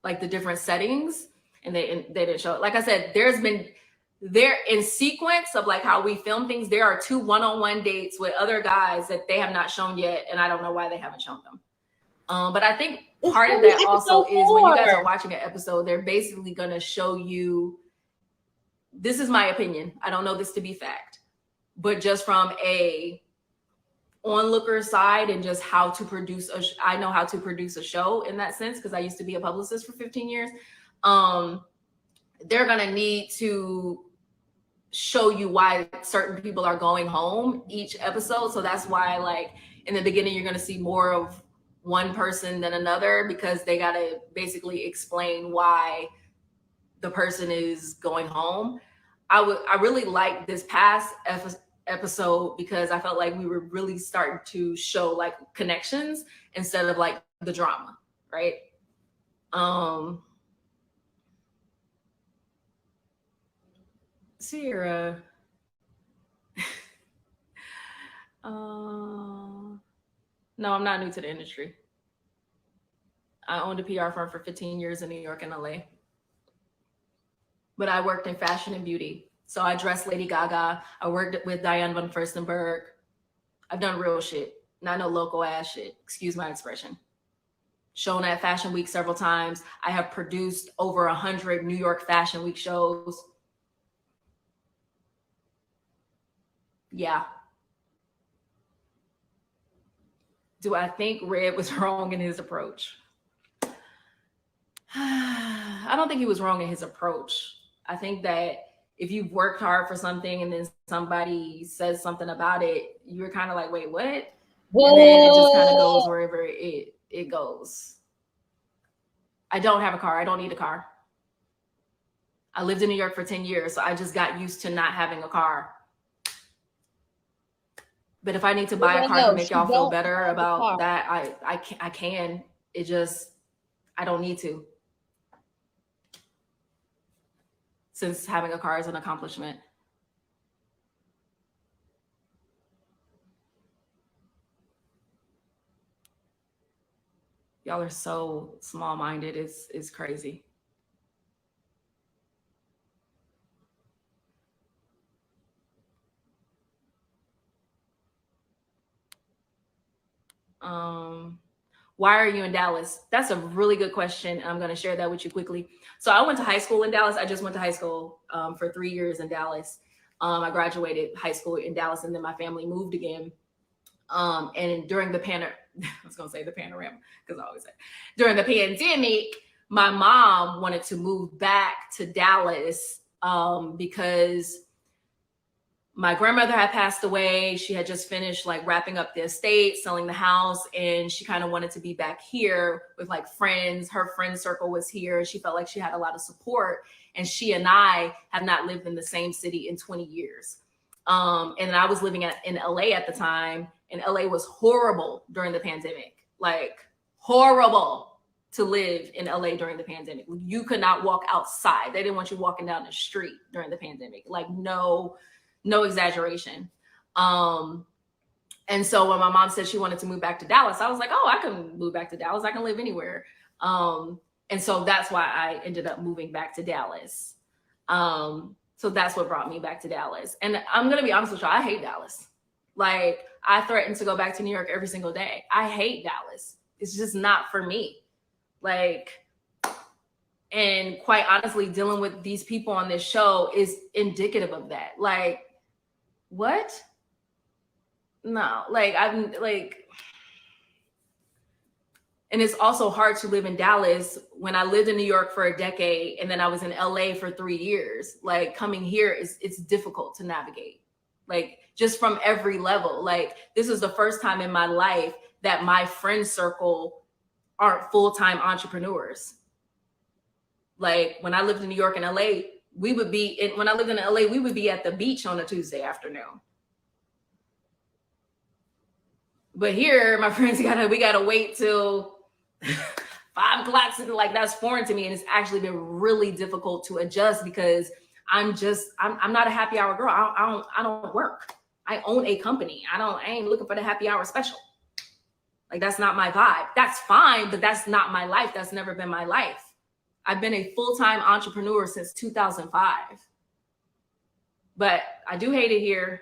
like the different settings, and they didn't show it. Like I said, there in sequence of like how we film things, there are 2 one-on-one dates with other guys that they have not shown yet, and I don't know why they haven't shown them. But I think part of that also is when you guys are watching an episode, they're basically going to show you, this is my opinion, I don't know this to be fact, but just from a onlooker side and just how to produce I know how to produce a show in that sense, because I used to be a publicist for 15 years. They're going to need to show you why certain people are going home each episode. So that's why, like, in the beginning, you're going to see more of one person than another, because they got to basically explain why the person is going home. I really like this past episode because I felt like we were really starting to show like connections instead of like the drama, right? Sierra. No, I'm not new to the industry. I owned a PR firm for 15 years in New York and LA. But I worked in fashion and beauty. So I dressed Lady Gaga. I worked with Diane von Furstenberg. I've done real shit, not no local ass shit. Excuse my expression. Shown at Fashion Week several times. I have produced over 100 New York Fashion Week shows. Yeah. Do I think Red was wrong in his approach? I don't think he was wrong in his approach. I think that if you've worked hard for something and then somebody says something about it, you're kind of like, wait, what? Whoa. And then it just kind of goes wherever it goes. I don't have a car. I don't need a car. I lived in New York for 10 years, so I just got used to not having a car. But if I need to buy a car to make y'all feel better about that, I can. It just, I don't need to. Since having a car is an accomplishment. Y'all are so small-minded. It's crazy. Why are you in Dallas? That's a really good question. I'm going to share that with you quickly. So I went to high school in Dallas. I just went to high school for 3 years in Dallas. I graduated high school in Dallas, and then my family moved again. And during the panorama, because I always say, during the pandemic, my mom wanted to move back to Dallas because my grandmother had passed away. She had just finished like wrapping up the estate, selling the house, and she kind of wanted to be back here with like friends. Her friend circle was here. She felt like she had a lot of support, and she and I have not lived in the same city in 20 years. And I was living in LA at the time, and LA was horrible during the pandemic, like horrible to live in LA during the pandemic. You could not walk outside. They didn't want you walking down the street during the pandemic. Like no exaggeration. And so when my mom said she wanted to move back to Dallas, I was like, oh, I can move back to Dallas. I can live anywhere. And so that's why I ended up moving back to Dallas. So that's what brought me back to Dallas. And I'm going to be honest with you, I hate Dallas. Like, I threaten to go back to New York every single day. I hate Dallas. It's just not for me. Like, and quite honestly, dealing with these people on this show is indicative of that. Like, what? No, like, I'm like, and it's also hard to live in Dallas when I lived in New York for a decade and then I was in LA for 3 years. Like, coming here it's difficult to navigate, like, just from every level. Like, this is the first time in my life that my friend circle aren't full-time entrepreneurs. Like, when I lived in New York and LA, we would be at the beach on a Tuesday afternoon. But here, my friends we gotta wait till 5 o'clock. Like, that's foreign to me, and it's actually been really difficult to adjust because I'm not a happy hour girl. I don't work. I own a company. I ain't looking for the happy hour special. Like, that's not my vibe. That's fine, but that's not my life. That's never been my life. I've been a full-time entrepreneur since 2005. But I do hate it here,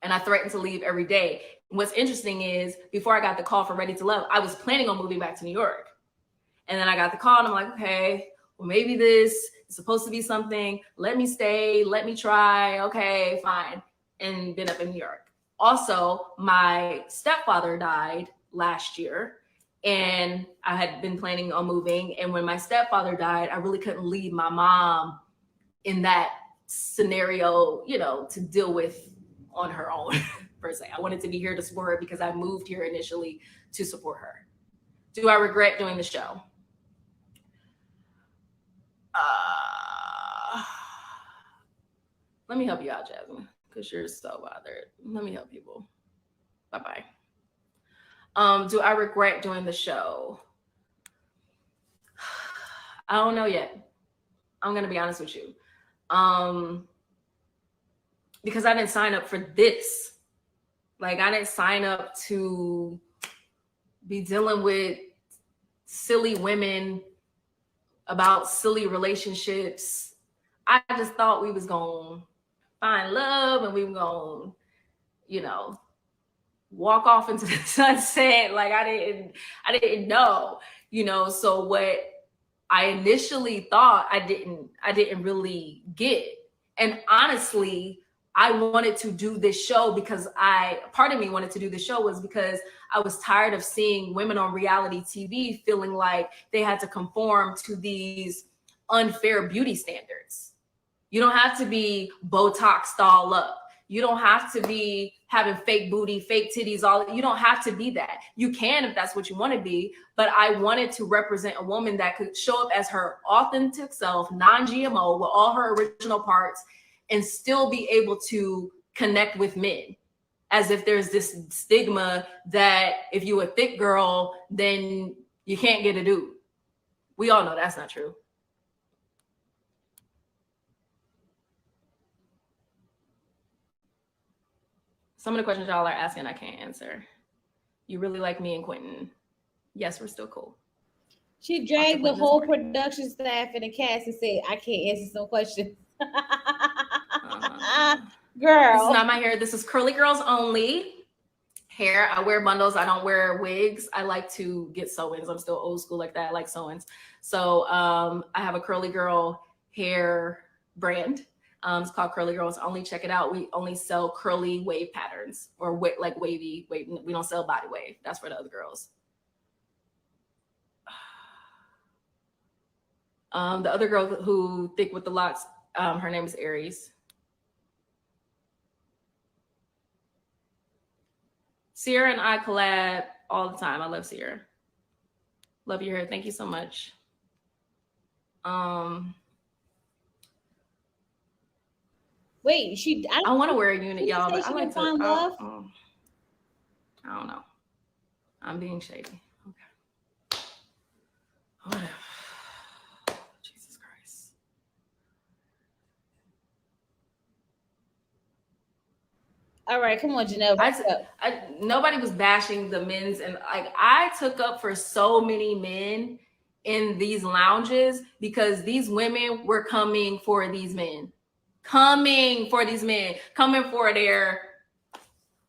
and I threaten to leave every day. What's interesting is, before I got the call for Ready to Love, I was planning on moving back to New York. And then I got the call, and I'm like, okay, well, maybe this is supposed to be something. Let me stay. Let me try. Okay, fine. And been up in New York. Also, my stepfather died last year, and I had been planning on moving. And when my stepfather died, I really couldn't leave my mom in that scenario, to deal with on her own, per se. I wanted to be here to support her because I moved here initially to support her. Do I regret doing the show? Let me help you out, Jasmine, because you're so bothered. Let me help people. Bye-bye. Do I regret doing the show? I don't know yet. I'm gonna be honest with you. Because I didn't sign up for this. Like, I didn't sign up to be dealing with silly women about silly relationships. I just thought we was gonna find love and we were gonna, you know, walk off into the sunset. Like, I didn't know, you know. So what I initially thought, I didn't really get. And honestly, I wanted to do this show because part of me wanted to do the show was because I was tired of seeing women on reality TV feeling like they had to conform to these unfair beauty standards. You don't have to be Botoxed all up. You don't have to be having fake booty, fake titties, you don't have to be that. You can if that's what you want to be. But I wanted to represent a woman that could show up as her authentic self, non-GMO, with all her original parts, and still be able to connect with men. As if there's this stigma that if you a thick girl, then you can't get a dude. We all know that's not true. Some of the questions y'all are asking, I can't answer. You really like me and Quentin? Yes, we're still cool. She dragged the whole production staff and the cast and said, I can't answer some questions. Girl. This is not my hair. This is Curly Girls Only hair. I wear bundles. I don't wear wigs. I like to get sew-ins. I'm still old school like that. I like sew-ins. So I have a Curly Girl hair brand. It's called Curly Girls Only. Check it out. We only sell curly wave patterns or like wavy. We don't sell body wave. That's for the other girls. The other girl who thick with the locks, her name is Aries. Sierra and I collab all the time. I love Sierra. Love your hair. Thank you so much. Wait, I want to wear a unit, y'all, but I like to find love. I don't know. I'm being shady. Okay. Whatever. Jesus Christ. All right, come on, Janelle. Nobody was bashing the men's, and like I took up for so many men in these lounges because these women were coming for these men, coming for their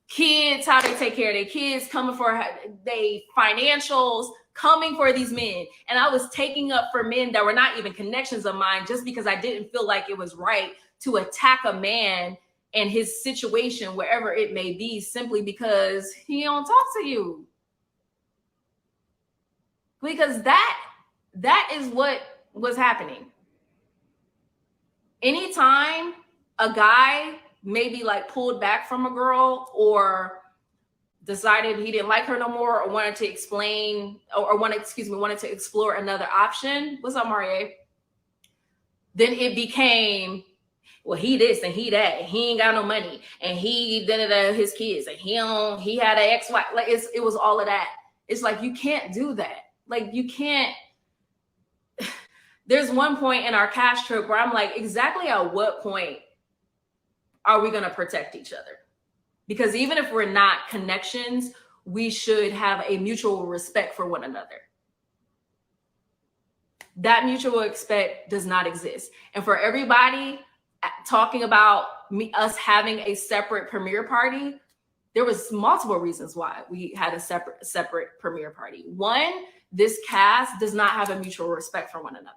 kids, how they take care of their kids, coming for their financials, coming for these men. And I was taking up for men that were not even connections of mine just because I didn't feel like it was right to attack a man and his situation, wherever it may be, simply because he don't talk to you. Because that is what was happening. Anytime a guy maybe like pulled back from a girl or decided he didn't like her no more or wanted to wanted to explore another option. What's up, Marie? Then it became, well, he this and he that, and he ain't got no money, and he did his kids, and he had an ex-wife. Like it was all of that. It's like you can't do that. Like you can't. There's one point in our cash trip where I'm like, exactly at what point are we gonna protect each other? Because even if we're not connections, we should have a mutual respect for one another. That mutual respect does not exist. And for everybody talking about us having a separate premiere party, there was multiple reasons why we had a separate premiere party. One, this cast does not have a mutual respect for one another.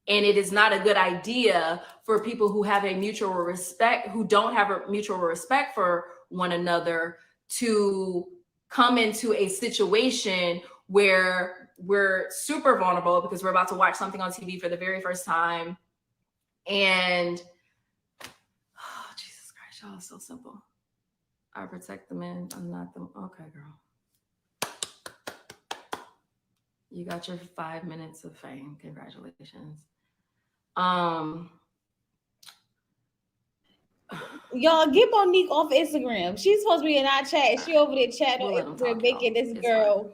And it is not a good idea for people who have a mutual respect, who don't have a mutual respect for one another, to come into a situation where we're super vulnerable because we're about to watch something on TV for the very first time. And oh, Jesus Christ, y'all, it's so simple. I protect the men, I'm not the, okay, girl. You got your 5 minutes of fame. Congratulations. Y'all get Monique off Instagram. She's supposed to be in our chat. She over there chatting We'll on let 'em Instagram, talk, making y'all. this It's girl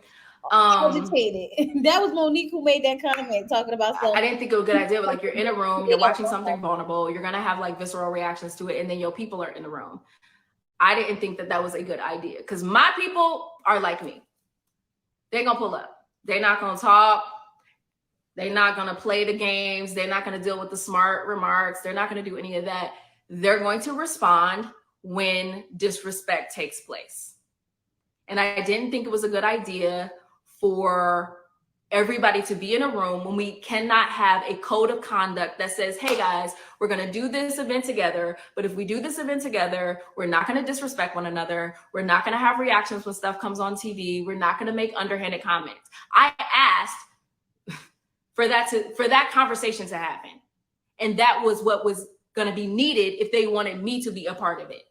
agitated. That was Monique who made that comment talking about I didn't think it was a good idea, but like you're in a room, you're watching something vulnerable, you're gonna have like visceral reactions to it, and then your people are in the room. I didn't think that that was a good idea because my people are like me. They're gonna pull up. They're not gonna talk. They're not gonna play the games. They're not gonna deal with the smart remarks. They're not gonna do any of that. They're going to respond when disrespect takes place. And I didn't think it was a good idea for everybody to be in a room when we cannot have a code of conduct that says, hey guys, we're going to do this event together. But if we do this event together, we're not going to disrespect one another. We're not going to have reactions when stuff comes on TV. We're not going to make underhanded comments. I asked for that conversation to happen. And that was what was going to be needed if they wanted me to be a part of it.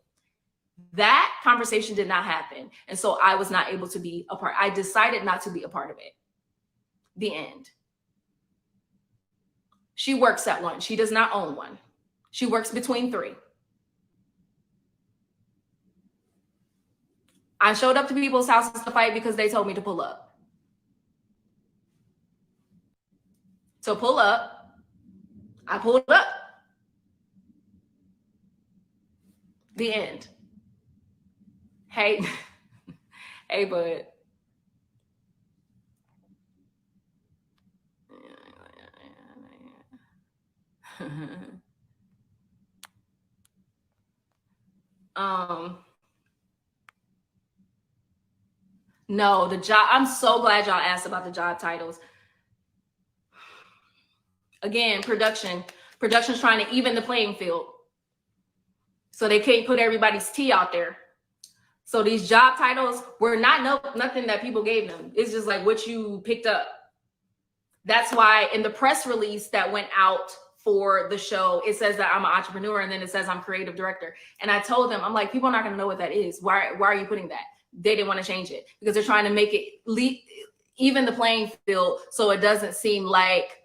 That conversation did not happen. And so I was not able to be a part. I decided not to be a part of it. The end. She works at one. She does not own one. She works between three. I showed up to people's houses to fight because they told me to pull up. So pull up. I pulled up. The end. Hey, hey, bud. No, the job. I'm so glad y'all asked about the job titles. Again, production's trying to even the playing field. So they can't put everybody's tea out there. So these job titles were nothing that people gave them. It's just like what you picked up. That's why in the press release that went out for the show, it says that I'm an entrepreneur and then it says I'm creative director. And I told them, I'm like, people are not going to know what that is. Why are you putting that? They didn't want to change it because they're trying to make it even the playing field so it doesn't seem like,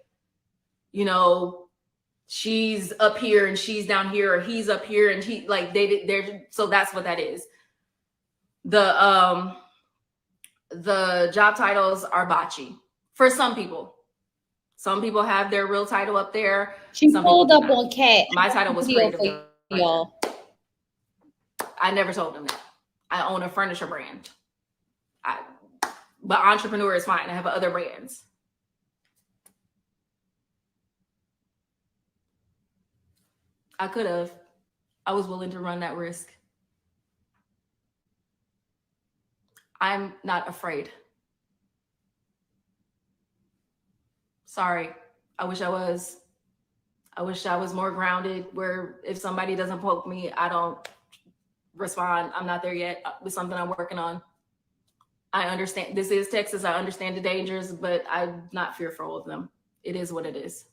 you know, she's up here and she's down here, or he's up here and they're so that's what that is. The job titles are botchy for some people. Some people have their real title up there. She some pulled up on Cat. My title was creative director. Y'all. I never told them that. I own a furniture brand. But entrepreneur is fine. I have other brands. I could have. I was willing to run that risk. I'm not afraid. Sorry. I wish I was. I wish I was more grounded where if somebody doesn't poke me, I don't respond. I'm not there yet. It's something I'm working on. I understand. This is Texas. I understand the dangers, but I'm not fearful of them. It is what it is.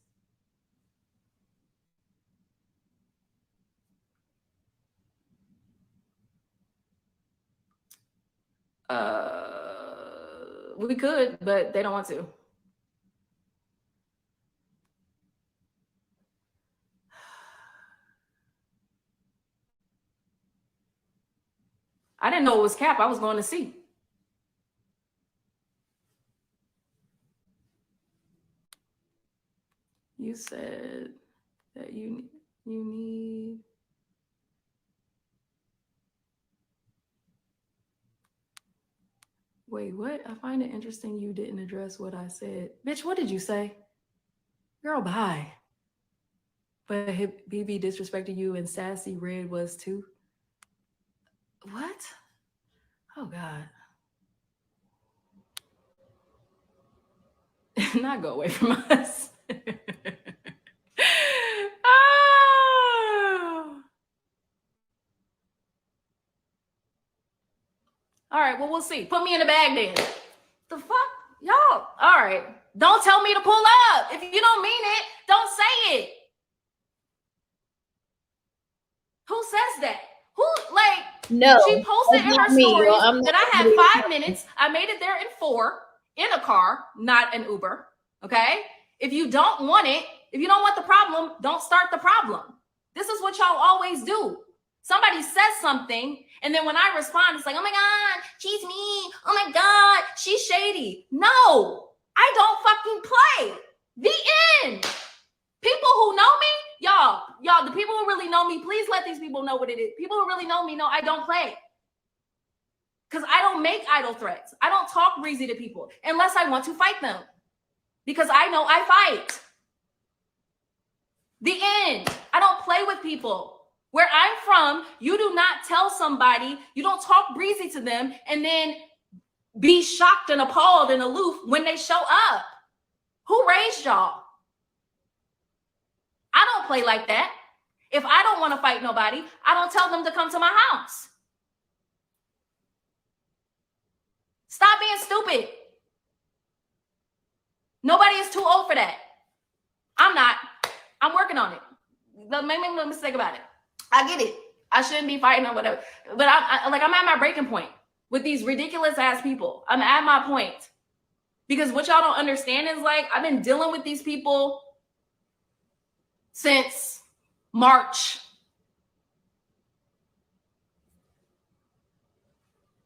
We could, but they don't want to. I didn't know it was cap. I was going to see. You said that you need. Wait, what? I find it interesting you didn't address what I said. Bitch, what did you say? Girl, bye. But BB disrespected you and Sassy Red was too. What? Oh, God. Not go away from us. Oh. All right, well, we'll see. Put me in the bag then. The fuck? Y'all. All right. Don't tell me to pull up. If you don't mean it, don't say it. Who says that? Who, like, no, she posted in her stories that I had 5 minutes. I made it there in 4 in a car, not an Uber. Okay? If you don't want it, if you don't want the problem, don't start the problem. This is what y'all always do. Somebody says something, and then when I respond, it's like, oh my God, she's mean. Oh my God, she's shady. No, I don't fucking play. The end. People who know me, y'all, the people who really know me, please let these people know what it is. People who really know me know I don't play. Because I don't make idle threats. I don't talk breezy to people unless I want to fight them. Because I know I fight. The end. I don't play with people. Where I'm from, you do not tell somebody, you don't talk breezy to them and then be shocked and appalled and aloof when they show up. Who raised y'all? I don't play like that. If I don't want to fight nobody, I don't tell them to come to my house. Stop being stupid. Nobody is too old for that. I'm not. I'm working on it. Don't make no mistake about it. I get it. I shouldn't be fighting or whatever. But I'm at my breaking point with these ridiculous ass people. I'm at my point. Because what y'all don't understand is like, I've been dealing with these people since March.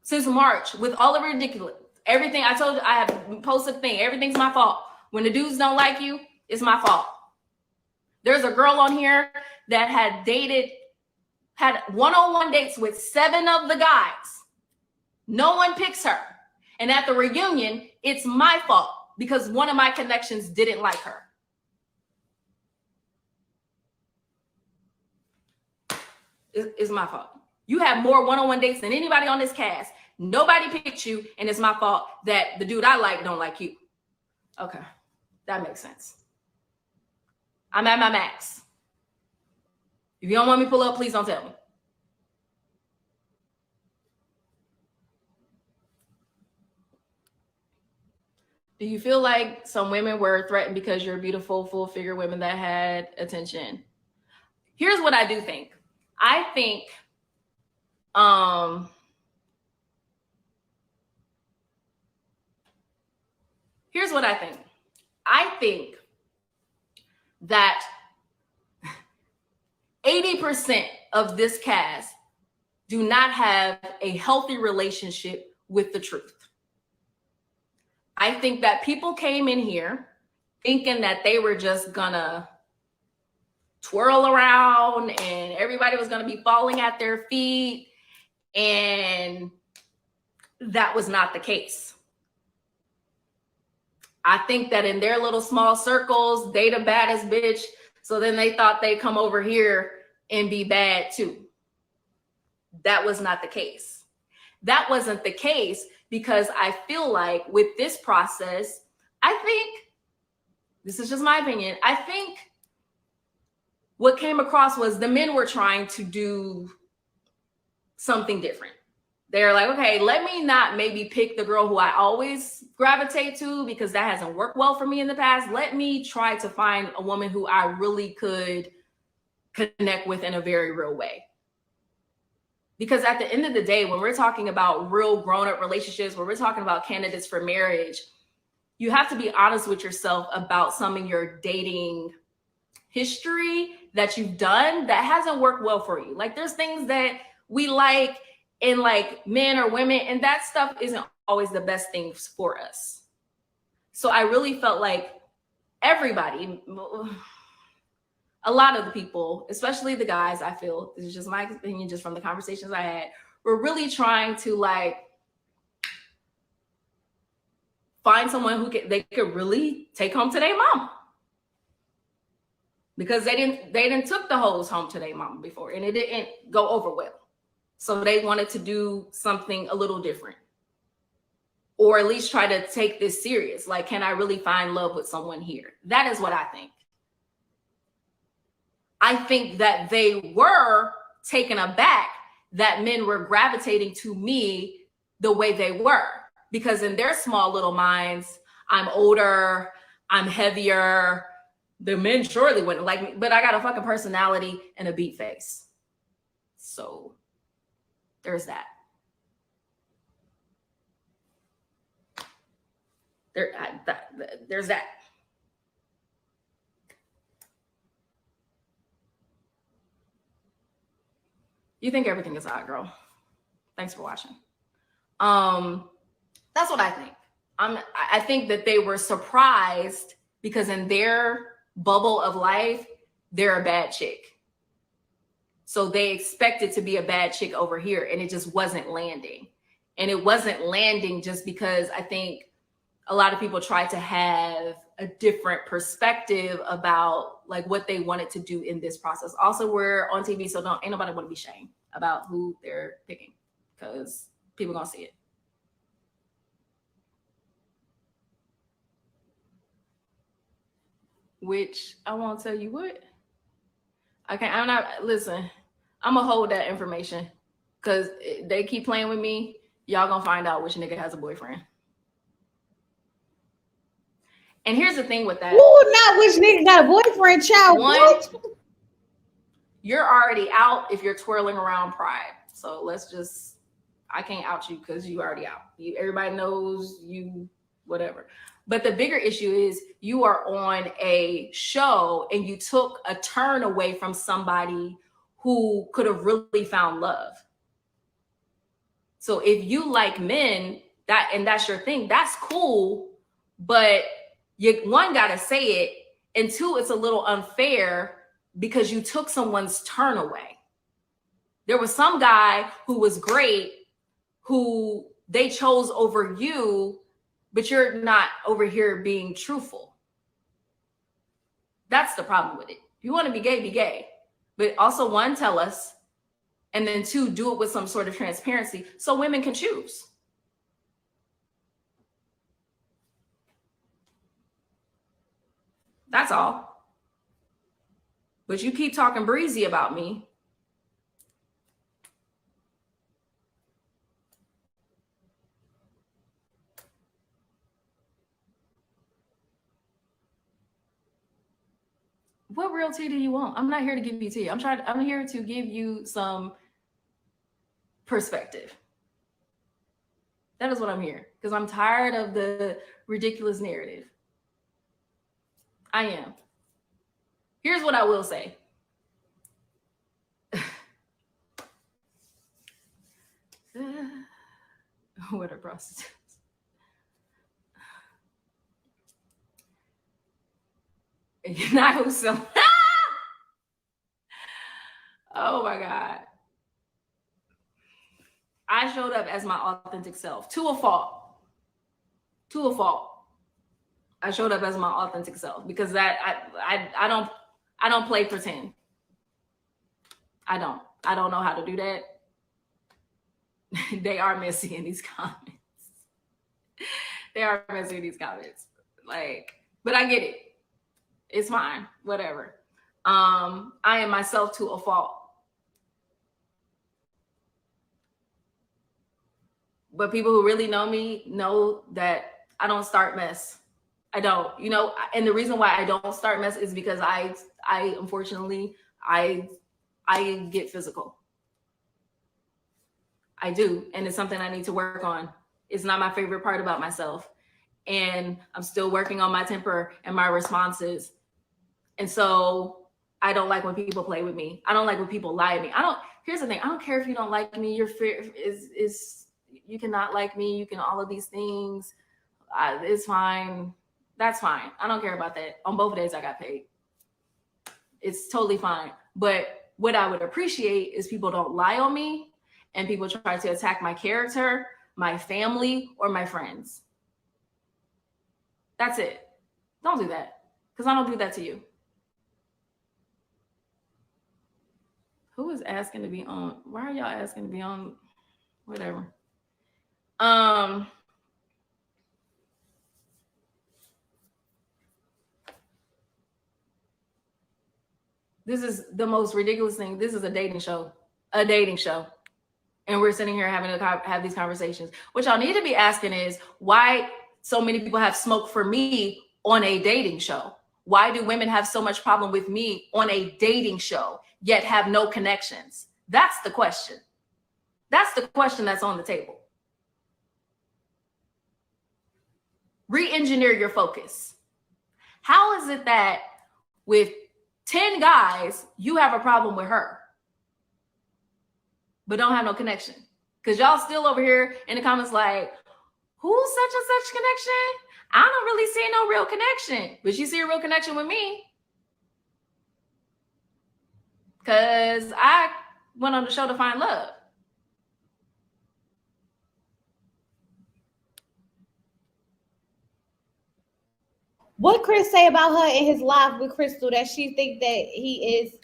Since March, with all the ridiculous. Everything I told you, I have posted a thing. Everything's my fault. When the dudes don't like you, it's my fault. There's a girl on here that had one-on-one dates with 7 of the guys. No one picks her. And at the reunion, it's my fault because one of my connections didn't like her. It's my fault. You have more one-on-one dates than anybody on this cast. Nobody picked you, and it's my fault that the dude I like don't like you. Okay, that makes sense. I'm at my max. If you don't want me to pull up, please don't tell me. Do you feel like some women were threatened because you're beautiful, full-figure women that had attention? Here's what I do think. I think here's what I think. I think that 80% of this cast do not have a healthy relationship with the truth. I think that people came in here thinking that they were just gonna twirl around and everybody was gonna be falling at their feet, and that was not the case. I think that in their little small circles, they the baddest bitch, so then they thought they'd come over here and be bad too. That was not the case. That wasn't the case because I feel like with this process, I think, this is just my opinion, I think what came across was the men were trying to do something different. They're like, okay, let me not maybe pick the girl who I always gravitate to because that hasn't worked well for me in the past. Let me try to find a woman who I really could connect with in a very real way. Because at the end of the day, when we're talking about real grown-up relationships, when we're talking about candidates for marriage, you have to be honest with yourself about some of your dating history that you've done that hasn't worked well for you. Like there's things that we like in like men or women, and that stuff isn't always the best things for us. So I really felt like everybody, a lot of the people, especially the guys, I feel, this is just my opinion, just from the conversations I had, were really trying to like find someone who they could really take home to their mama. Because they didn't took the hoes home to their mama before and it didn't go over well. So they wanted to do something a little different. Or at least try to take this serious. Like, can I really find love with someone here? That is what I think. I think that they were taken aback that men were gravitating to me the way they were. Because in their small little minds, I'm older, I'm heavier. The men surely wouldn't like me, but I got a fucking personality and a beat face. So there's that. There's that. You think everything is hot, girl. Thanks for watching. That's what I think. I think that they were surprised because in their bubble of life, they're a bad chick. So they expected to be a bad chick over here, and it just wasn't landing. And it wasn't landing just because I think a lot of people tried to have a different perspective about like what they wanted to do in this process. Also, we're on TV, so ain't nobody want to be shamed about who they're picking because people gonna see it. Which I won't tell you what. Okay, I'm not, listen, I'm gonna hold that information because they keep playing with me. Y'all gonna find out which nigga has a boyfriend. And here's the thing with that. Ooh, not which nigga got a boyfriend, child. What? You're already out if you're twirling around pride. So let's just, I can't out you because you already out. Everybody knows you, whatever. But the bigger issue is you are on a show and you took a turn away from somebody who could have really found love. So if you like men, and that's your thing, that's cool. But you, one, gotta say it, and two, it's a little unfair because you took someone's turn away. There was some guy who was great who they chose over you, but you're not over here being truthful. That's the problem with it. If you want to be gay, be gay. But also, one, tell us, and then two, do it with some sort of transparency so women can choose. That's all. But you keep talking breezy about me. What real tea do you want? I'm not here to give you tea. I'm here to give you some perspective. That is what I'm here, because I'm tired of the ridiculous narrative. I am. Here's what I will say. What are prostitutes? You're not who's so. Oh my God. I showed up as my authentic self to a fault. To a fault. I showed up as my authentic self because that I don't play pretend. I don't know how to do that. They are messy in these comments. They are messy in these comments. Like, but I get it. It's fine. Whatever. I am myself to a fault. But people who really know me know that I don't start mess. I don't, and the reason why I don't start mess is because I unfortunately, I get physical. I do. And it's something I need to work on. It's not my favorite part about myself. And I'm still working on my temper and my responses. And so I don't like when people play with me. I don't like when people lie to me. Here's the thing. I don't care if you don't like me. Your fear is you cannot like me. You can all of these things. It's fine. That's fine. I don't care about that. On both days I got paid. It's totally fine. But what I would appreciate is people don't lie on me and people try to attack my character, my family, or my friends. That's it. Don't do that, because I don't do that to you. Who is asking to be on? Why are y'all asking to be on? Whatever. This is the most ridiculous thing. This is a dating show. A dating show. And we're sitting here having to have these conversations. What y'all need to be asking is why so many people have smoke for me on a dating show. Why do women have so much problem with me on a dating show, yet have no connections? That's the question. That's the question that's on the table. Re-engineer your focus. How is it that with 10 guys, you have a problem with her? but don't have no connection. Because y'all still over here in the comments like, who's such and such connection? I don't really see no real connection. But you see a real connection with me. Because I went on the show to find love. What Chris say about her in his live with Crystal that she think that he is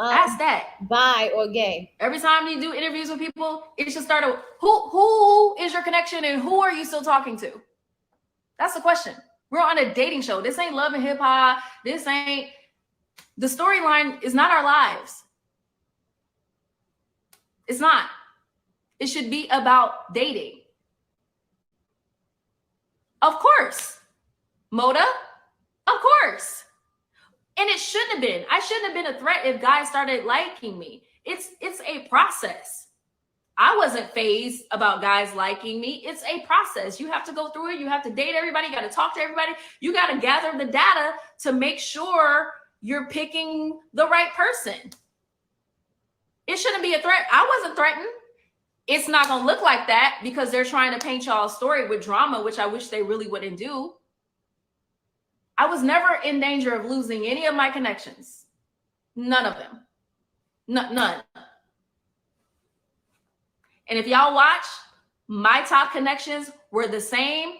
ask that bi or gay? Every time you do interviews with people, it should start with who is your connection and who are you still talking to? That's the question. We're on a dating show. This ain't Love and Hip Hop. This ain't, the storyline is not our lives. It's not. It should be about dating. Of course. Moda, of course. And it shouldn't have been. I shouldn't have been a threat if guys started liking me. It's a process. I wasn't fazed about guys liking me. It's a process. You have to go through it. You have to date everybody. You got to talk to everybody. You got to gather the data to make sure you're picking the right person. It shouldn't be a threat. I wasn't threatened. It's not going to look like that because they're trying to paint y'all a story with drama, which I wish they really wouldn't do. I was never in danger of losing any of my connections. None of them. None. And if y'all watch, my top connections were the same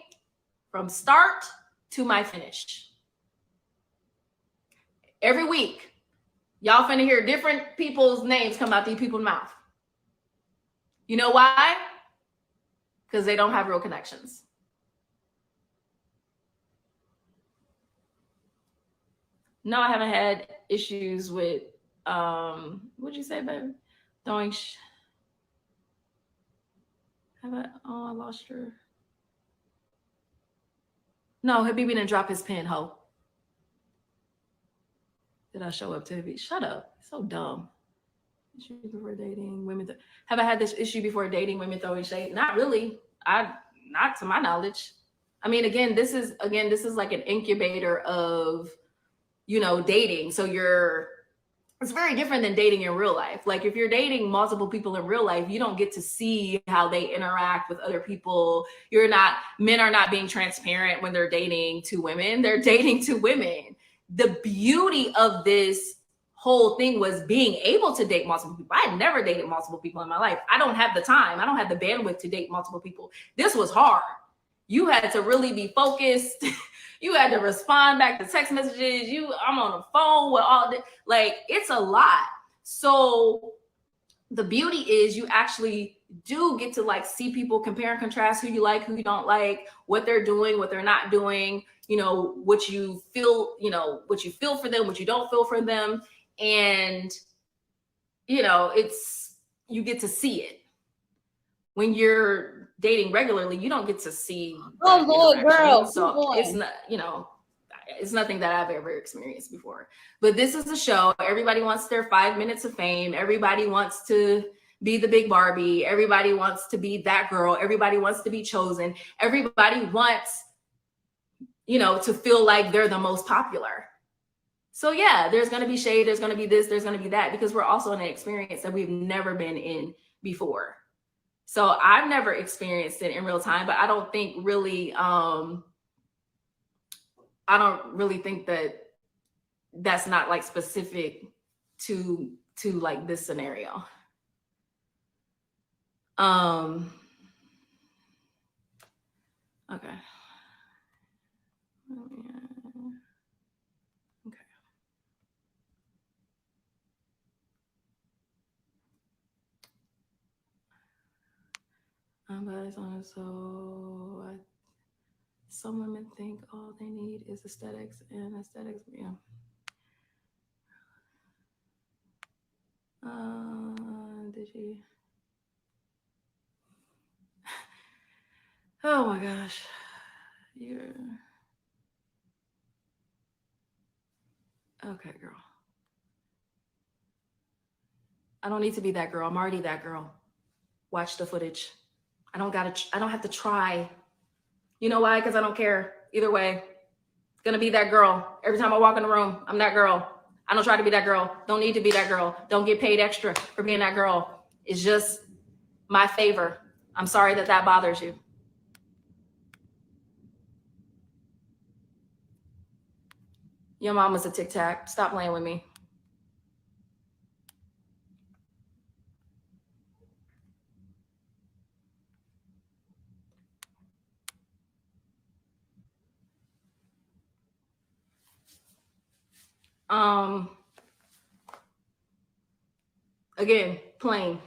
from start to my finish. Every week, y'all finna hear different people's names come out these people's mouth. You know why? Because they don't have real connections. No, I haven't had issues with, what'd you say, baby? Throwing I lost your. No, Habibi didn't drop his pen, ho. Did I show up to Habibi? Shut up. So dumb. Issue before dating women. Have I had this issue before dating women throwing shade? Not really. Not to my knowledge. I mean, again, this is like an incubator of, dating. So it's very different than dating in real life. Like if you're dating multiple people in real life, you don't get to see how they interact with other people. Men are not being transparent when they're dating two women. They're dating two women. The beauty of this whole thing was being able to date multiple people. I had never dated multiple people in my life. I don't have the time. I don't have the bandwidth to date multiple people. This was hard. You had to really be focused. You had to respond back to text messages. I'm on the phone with all this. Like, it's a lot. So the beauty is you actually do get to like see people, compare and contrast who you like, who you don't like, what they're doing, what they're not doing, what you feel, what you feel for them, what you don't feel for them. And, you get to see it. When you're dating regularly, you don't get to see. Oh Lord, girl. So it's not, it's nothing that I've ever experienced before. But this is a show. Everybody wants their 5 minutes of fame. Everybody wants to be the big Barbie. Everybody wants to be that girl. Everybody wants to be chosen. Everybody wants, to feel like they're the most popular. So yeah, there's going to be shade. There's going to be this, there's going to be that, because we're also in an experience that we've never been in before. So I've never experienced it in real time, but I don't think really, I don't really think that that's not like specific to like this scenario. Okay. But some women think all they need is aesthetics, and aesthetics, yeah. Did you? Oh my gosh, you're okay, girl. I don't need to be that girl. I'm already that girl. Watch the footage. I don't have to try. You know why? Because I don't care. Either way, gonna be that girl. Every time I walk in the room, I'm that girl. I don't try to be that girl. Don't need to be that girl. Don't get paid extra for being that girl. It's just my favor. I'm sorry that that bothers you. Your mama's a tic tac. Stop playing with me. Again, plain.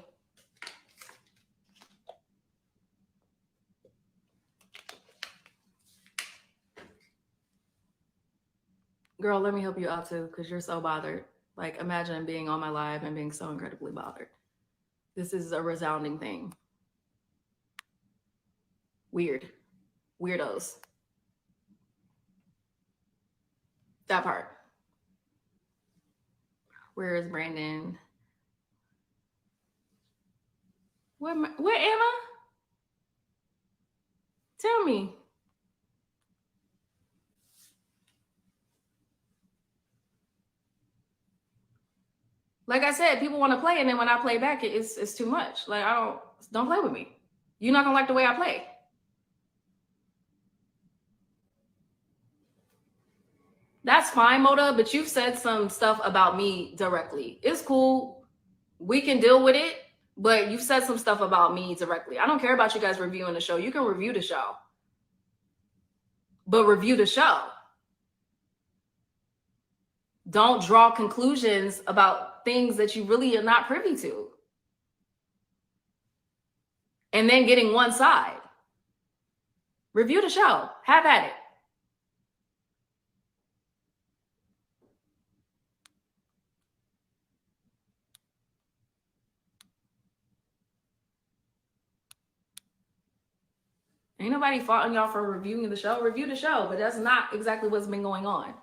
Girl, let me help you out too, because you're so bothered. Like, imagine being on my live and being so incredibly bothered. This is a resounding thing. Weird. Weirdos. That part. Where is Brandon? Where Emma? Tell me. Like I said, people want to play, and then when I play back, it's too much. Like, don't play with me. You're not gonna like the way I play. That's fine, Moda, but you've said some stuff about me directly. It's cool. We can deal with it, but you've said some stuff about me directly. I don't care about you guys reviewing the show. You can review the show, but review the show. Don't draw conclusions about things that you really are not privy to. And then getting one side. Review the show. Have at it. Ain't nobody faulting y'all for reviewing the show. Review the show, but that's not exactly what's been going on.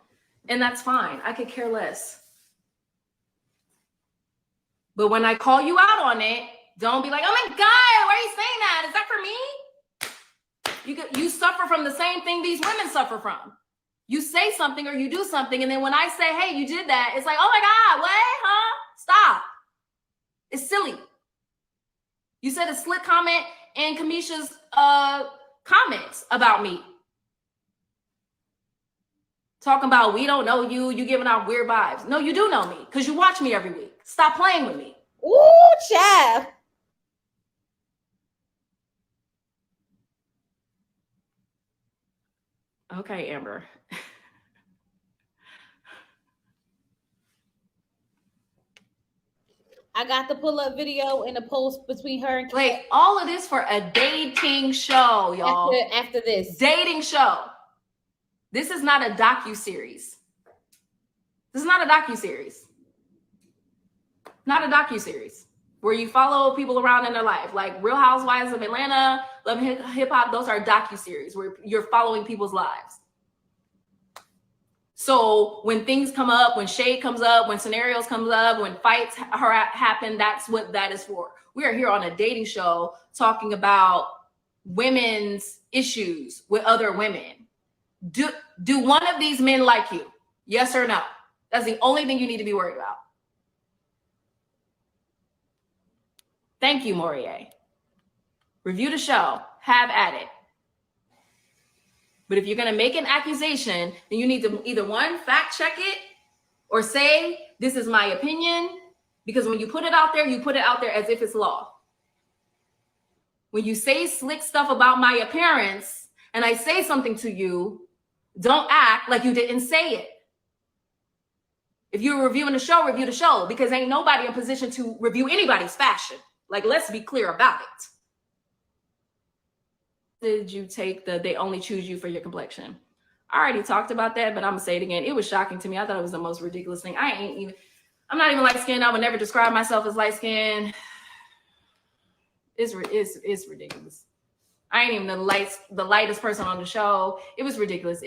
And that's fine. I could care less. But when I call you out on it, don't be like, oh my God, why are you saying that? Is that for me? You suffer from the same thing these women suffer from. You say something or you do something, and then when I say, hey, you did that, it's like, oh my God, what? Huh? Stop. It's silly. You said a slick comment in Kamisha's comments about me. Talking about we don't know you, you giving out weird vibes. No, you do know me because you watch me every week. Stop playing with me. Ooh, child. Okay, Amber. I got the pull-up video and the post between her and Wait, all of this for a dating show, y'all. After this. Dating show. This is not a docu-series. This is not a docu-series. Not a docu-series where you follow people around in their life. Like Real Housewives of Atlanta, Love and Hip Hop, those are docu-series where you're following people's lives. So when things come up, when shade comes up, when scenarios comes up, when fights happen, that's what that is for. We are here on a dating show talking about women's issues with other women. Do one of these men like you? Yes or no? That's the only thing you need to be worried about. Thank you, Morier. Review the show. Have at it. But if you're going to make an accusation, then you need to either one, fact check it or say, this is my opinion. Because when you put it out there, you put it out there as if it's law. When you say slick stuff about my appearance and I say something to you, don't act like you didn't say it. If you're reviewing the show, review the show, because ain't nobody in position to review anybody's fashion. Like, let's be clear about it. Did you take they only choose you for your complexion? I already talked about that, but I'm gonna say it again. It was shocking to me. I thought it was the most ridiculous thing. I'm not even light skinned. I would never describe myself as light skinned. It's ridiculous. I ain't even the lightest person on the show. It was ridiculous.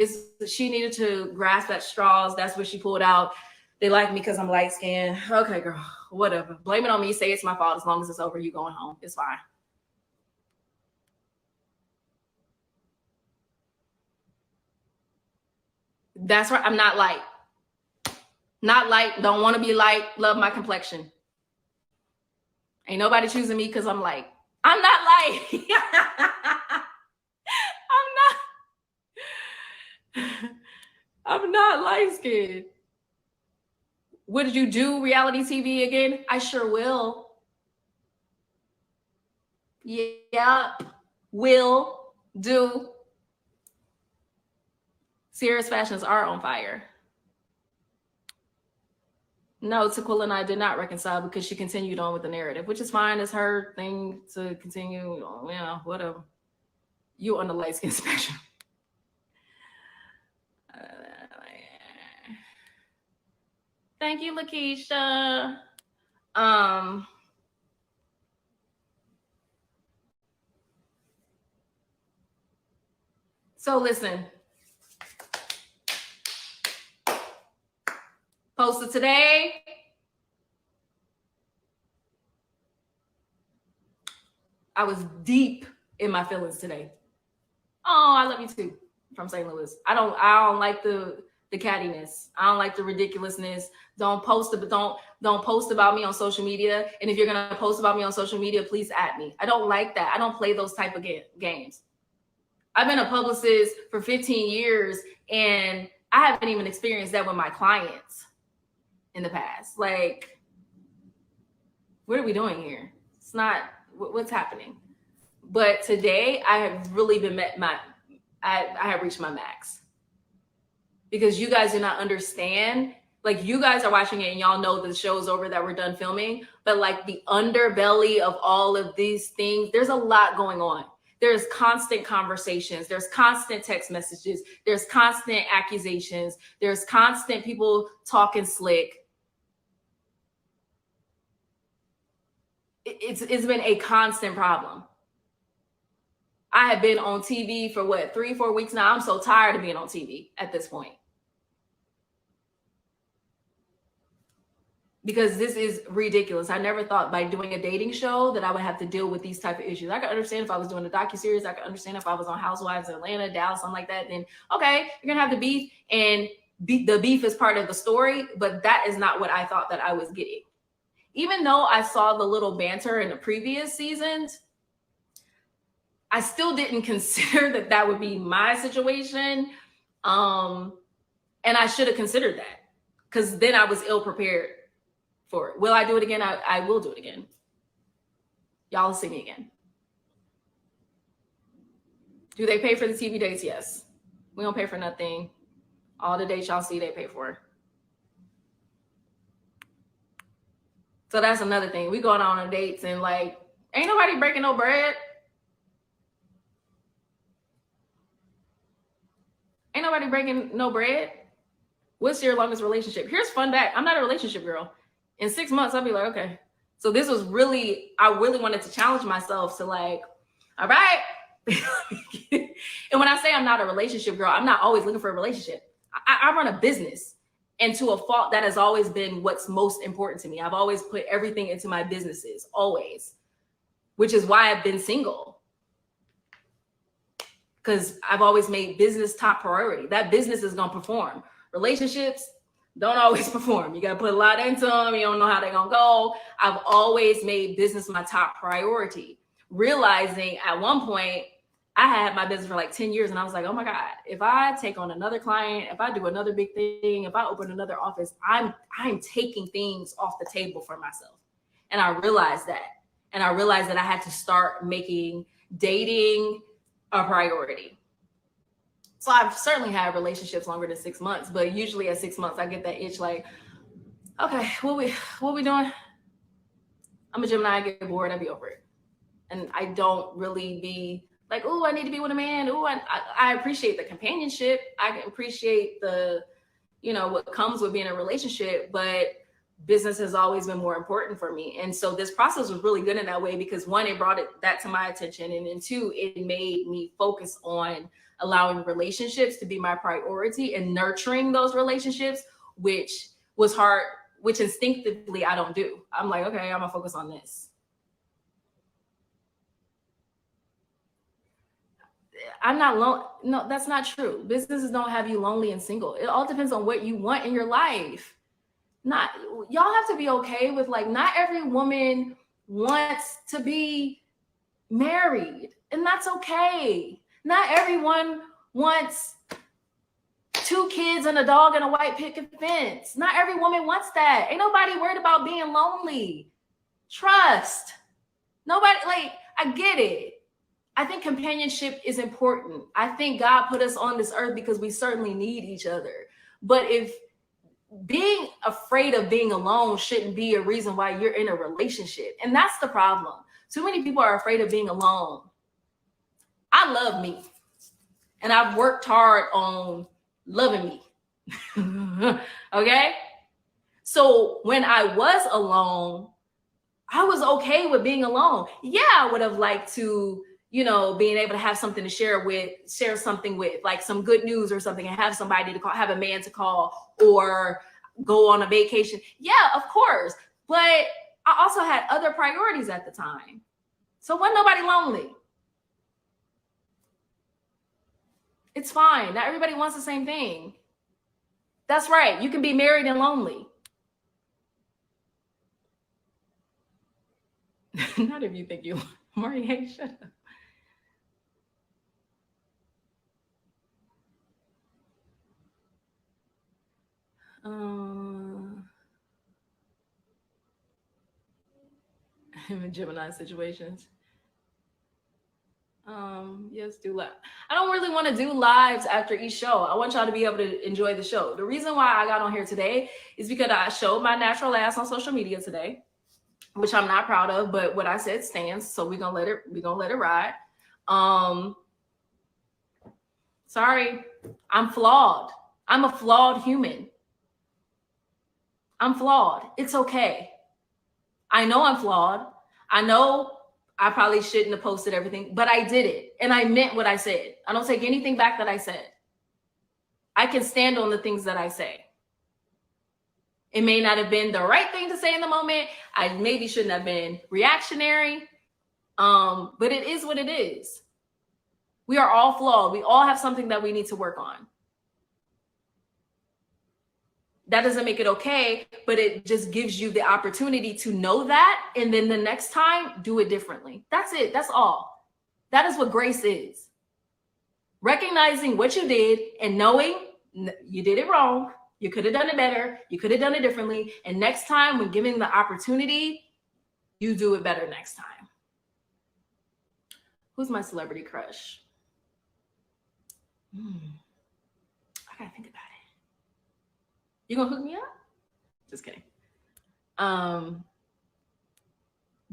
She needed to grasp at straws. That's what she pulled out. They like me because I'm light skinned. Okay, girl, whatever. Blame it on me. Say it's my fault. As long as it's over, you going home. It's fine. That's right. I'm not light. Not light. Don't want to be light. Love my complexion. Ain't nobody choosing me because I'm like, I'm not like, I'm not light skinned. Would you do reality TV again? I sure will. Yeah, will do. Sierra's fashions are on fire. No, Tequila and I did not reconcile because she continued on with the narrative, which is fine. It's her thing to continue. Yeah, whatever. You on the light skin spectrum. Thank you, Lakeisha. So listen. Posted today. I was deep in my feelings today. Oh, I love you too. From St. Louis. I don't like the cattiness. I don't like the ridiculousness. Don't post about me on social media. And if you're gonna post about me on social media, please at me. I don't like that. I don't play those type of games. I've been a publicist for 15 years and I haven't even experienced that with my clients in the past. Like, what are we doing here? It's not what's happening. But today I have really been I have reached my max. Because you guys do not understand. Like, you guys are watching it and y'all know the show's over, that we're done filming. But like the underbelly of all of these things, there's a lot going on. There's constant conversations. There's constant text messages. There's constant accusations. There's constant people talking slick. It's been a constant problem. I have been on TV for 3-4 weeks now. I'm so tired of being on TV at this point. Because this is ridiculous. I never thought by doing a dating show that I would have to deal with these type of issues. I could understand if I was doing a docuseries. I could understand if I was on Housewives of Atlanta, Dallas, something like that. Then, okay, you're going to have the beef, and the beef is part of the story. But that is not what I thought that I was getting. Even though I saw the little banter in the previous seasons, I still didn't consider that would be my situation. And I should have considered that, because then I was ill prepared for it. Will I do it again? I will do it again. Y'all will see me again. Do they pay for the TV dates? Yes. We don't pay for nothing. All the dates y'all see, they pay for. So that's another thing. We going on dates and like, ain't nobody breaking no bread. Ain't nobody breaking no bread. What's your longest relationship? Here's fun fact. I'm not a relationship girl. In 6 months, I'll be like, okay. So this was really, I really wanted to challenge myself to like, all right. And when I say I'm not a relationship girl, I'm not always looking for a relationship. I run a business. And to a fault, that has always been what's most important to me. I've always put everything into my businesses, always. Which is why I've been single. Because I've always made business top priority. That business is going to perform. Relationships don't always perform. You got to put a lot into them. You don't know how they're going to go. I've always made business my top priority. Realizing at one point, I had my business for like 10 years and I was like, oh my God, if I take on another client, if I do another big thing, if I open another office, I'm taking things off the table for myself. And I realized that. And I realized that I had to start making dating a priority. So I've certainly had relationships longer than 6 months, but usually at 6 months, I get that itch like, okay, what we doing? I'm a Gemini, I get bored, I be over it. And I don't really be like, oh, I need to be with a man. Oh, I appreciate the companionship. I appreciate the, what comes with being in a relationship, but business has always been more important for me. And so this process was really good in that way because one, it brought that to my attention. And then two, it made me focus on allowing relationships to be my priority and nurturing those relationships, which was hard, which instinctively I don't do. I'm like, okay, I'm gonna focus on this. I'm not lonely. No, that's not true. Businesses don't have you lonely and single. It all depends on what you want in your life. Y'all have to be okay with like, not every woman wants to be married, and that's okay. Not everyone wants 2 kids and a dog and a white picket fence. Not every woman wants that. Ain't nobody worried about being lonely. Trust. Nobody, like, I get it. I think companionship is important. I think God put us on this earth because we certainly need each other. But if being afraid of being alone shouldn't be a reason why you're in a relationship. And that's the problem. Too many people are afraid of being alone. I love me. And I've worked hard on loving me. Okay? So when I was alone, I was okay with being alone. Yeah, I would have liked to, being able to have something to share something with, like some good news or something, and have somebody to call, have a man to call, or go on a vacation. Yeah, of course. But I also had other priorities at the time. So wasn't nobody lonely. It's fine. Not everybody wants the same thing. That's right. You can be married and lonely. Not if you think you, Marty, hey, shut up. In Gemini situations. Yes, do live. I don't really want to do lives after each show. I want y'all to be able to enjoy the show. The reason why I got on here today is because I showed my natural ass on social media today, which I'm not proud of, but what I said stands. So we're gonna let it ride. Sorry, I'm flawed. I'm a flawed human. I'm flawed. It's okay. I know I'm flawed. I know I probably shouldn't have posted everything, but I did it. And I meant what I said. I don't take anything back that I said. I can stand on the things that I say. It may not have been the right thing to say in the moment. I maybe shouldn't have been reactionary. But it is what it is. We are all flawed. We all have something that we need to work on. That doesn't make it okay, but it just gives you the opportunity to know that. And then the next time, do it differently. That's it. That's all. That is what grace is. Recognizing what you did and knowing you did it wrong. You could have done it better. You could have done it differently. And next time, when given the opportunity, you do it better next time. Who's my celebrity crush? I gotta think about it. You gonna hook me up? Just kidding. But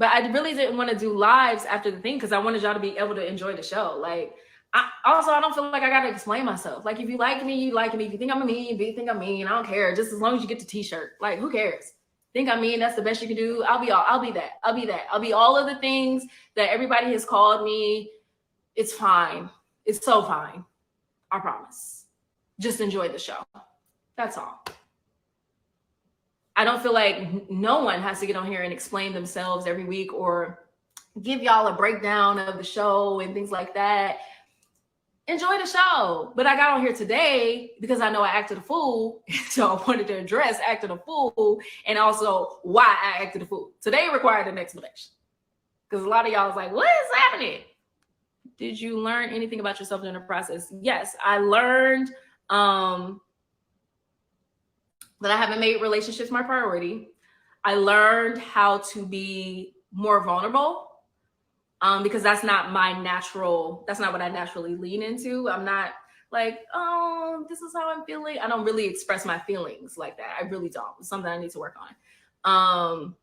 I really didn't want to do lives after the thing because I wanted y'all to be able to enjoy the show. Like, I don't feel like I gotta explain myself. Like, if you like me, you like me. If you think I'm mean, if you think I'm mean, I don't care. Just as long as you get the t-shirt. Like, who cares? Think I'm mean, that's the best you can do. I'll be that. I'll be all of the things that everybody has called me. It's fine. It's so fine. I promise. Just enjoy the show. That's all. I don't feel like no one has to get on here and explain themselves every week or give y'all a breakdown of the show and things like that. Enjoy the show. But I got on here today because I know I acted a fool. So I wanted to address acting a fool and also why I acted a fool. Today required an explanation. Because a lot of y'all was like, what is happening? Did you learn anything about yourself during the process? Yes, I learned that I haven't made relationships my priority. I learned how to be more vulnerable because that's not what I naturally lean into. I'm not like, oh, this is how I'm feeling. I don't really express my feelings like that. I really don't. It's something I need to work on.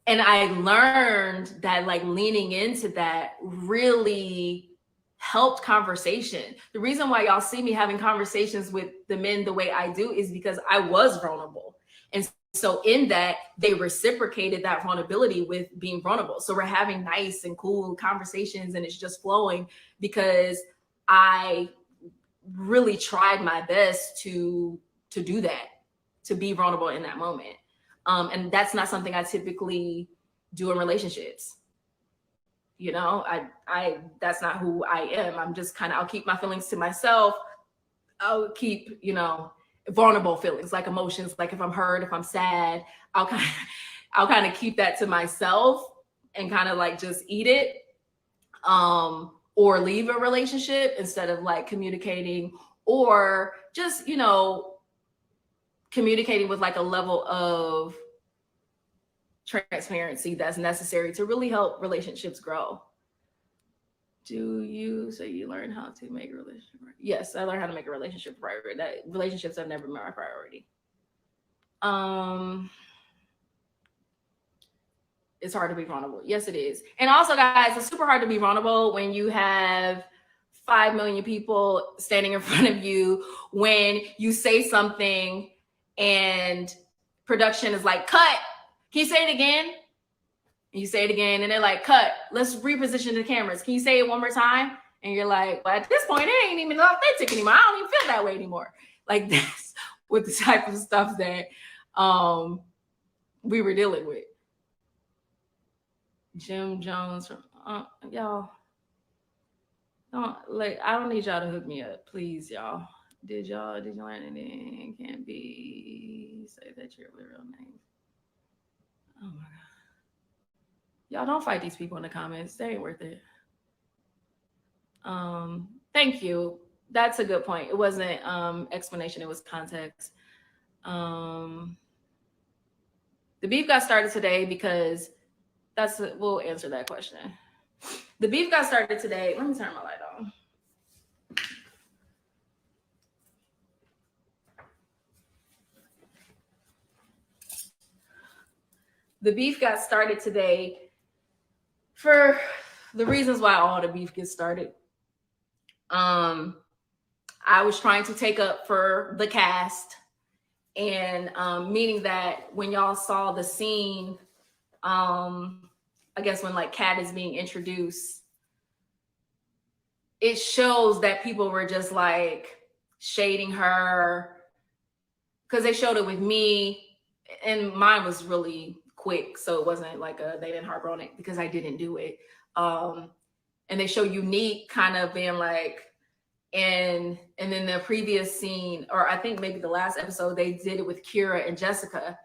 And I learned that like leaning into that really helped conversation. The reason why y'all see me having conversations with the men the way I do is because I was vulnerable. And so in that, they reciprocated that vulnerability with being vulnerable. So we're having nice and cool conversations and it's just flowing because I really tried my best to do that, to be vulnerable in that moment. And that's not something I typically do in relationships. You know, I that's not who I am. I'm just I'll keep my feelings to myself. I'll keep, vulnerable feelings like emotions. Like if I'm hurt, if I'm sad, I'll I'll kind of keep that to myself and kind of like just eat it, or leave a relationship instead of like communicating, or just, you know, communicating with like a level of transparency that's necessary to really help relationships grow. Do you say you learn how to make a relationship? Yes, I learned how to make a relationship priority. That relationships have never been my priority. It's hard to be vulnerable. Yes, it is. And also, guys, it's super hard to be vulnerable when you have 5 million people standing in front of you, when you say something and production is like, cut. Can you say it again? And you say it again, and they're like, cut. Let's reposition the cameras. Can you say it one more time? And you're like, well, at this point, it ain't even authentic anymore. I don't even feel that way anymore. Like, that's what the type of stuff that we were dealing with. Jim Jones from y'all. Don't, like, I don't need y'all to hook me up, please, y'all. Did you learn anything? Can't be say that you're with real names. Oh my god. Y'all don't fight these people in the comments. They ain't worth it. Thank you. That's a good point. It wasn't explanation, it was context. The beef got started today because we'll answer that question. The beef got started today. Let me turn my light on. The beef got started today for the reasons why all the beef gets started. I was trying to take up for the cast, and meaning that when y'all saw the scene, I guess when like Kat is being introduced, it shows that people were just like shading her, because they showed it with me, and mine was really quick, so it wasn't like they didn't harp on it because I didn't do it. And they show Unique kind of being like, and then the previous scene, or I think maybe the last episode, they did it with Kira and Jessica.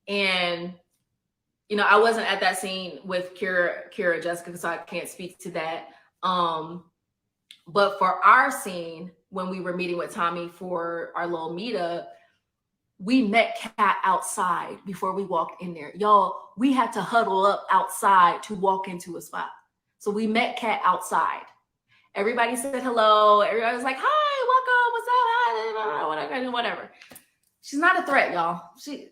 And you know, I wasn't at that scene with Kira and Jessica, so I can't speak to that. But for our scene, when we were meeting with Tommy for our little meetup, we met Kat outside before we walked in there. Y'all, we had to huddle up outside to walk into a spot. So we met Kat outside. Everybody said hello. Everybody was like, hi, welcome, what's up? Hi, whatever. She's not a threat, y'all. She's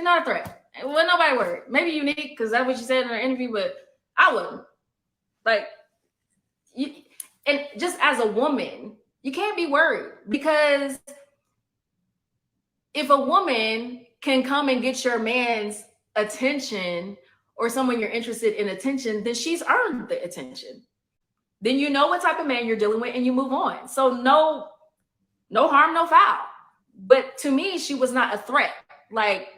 not a threat. Well, nobody worried. Maybe Unique, because that's what she said in her interview, but I wouldn't. Like, and just as a woman, you can't be worried, because if a woman can come and get your man's attention, or someone you're interested in attention, then she's earned the attention. Then you know what type of man you're dealing with and you move on. So no harm, no foul. But to me, she was not a threat. Like,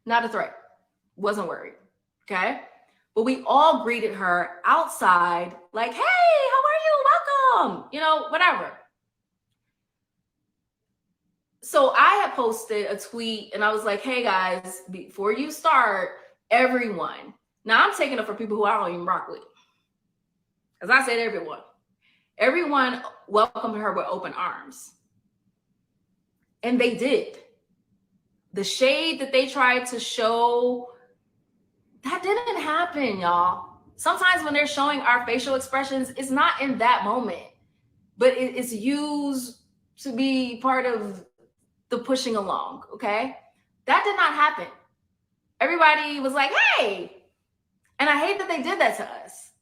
not a threat. Wasn't worried. Okay. But we all greeted her outside, like, hey, how are you? Welcome. You know, whatever. So I had posted a tweet and I was like, hey guys, before you start, everyone. Now I'm taking it for people who I don't even rock with. As I said, everyone welcomed her with open arms. And they did. The shade that they tried to show, that didn't happen, y'all. Sometimes when they're showing our facial expressions, it's not in that moment, but it's used to be part of the pushing along, okay? That did not happen. Everybody was like, hey. And I hate that they did that to us.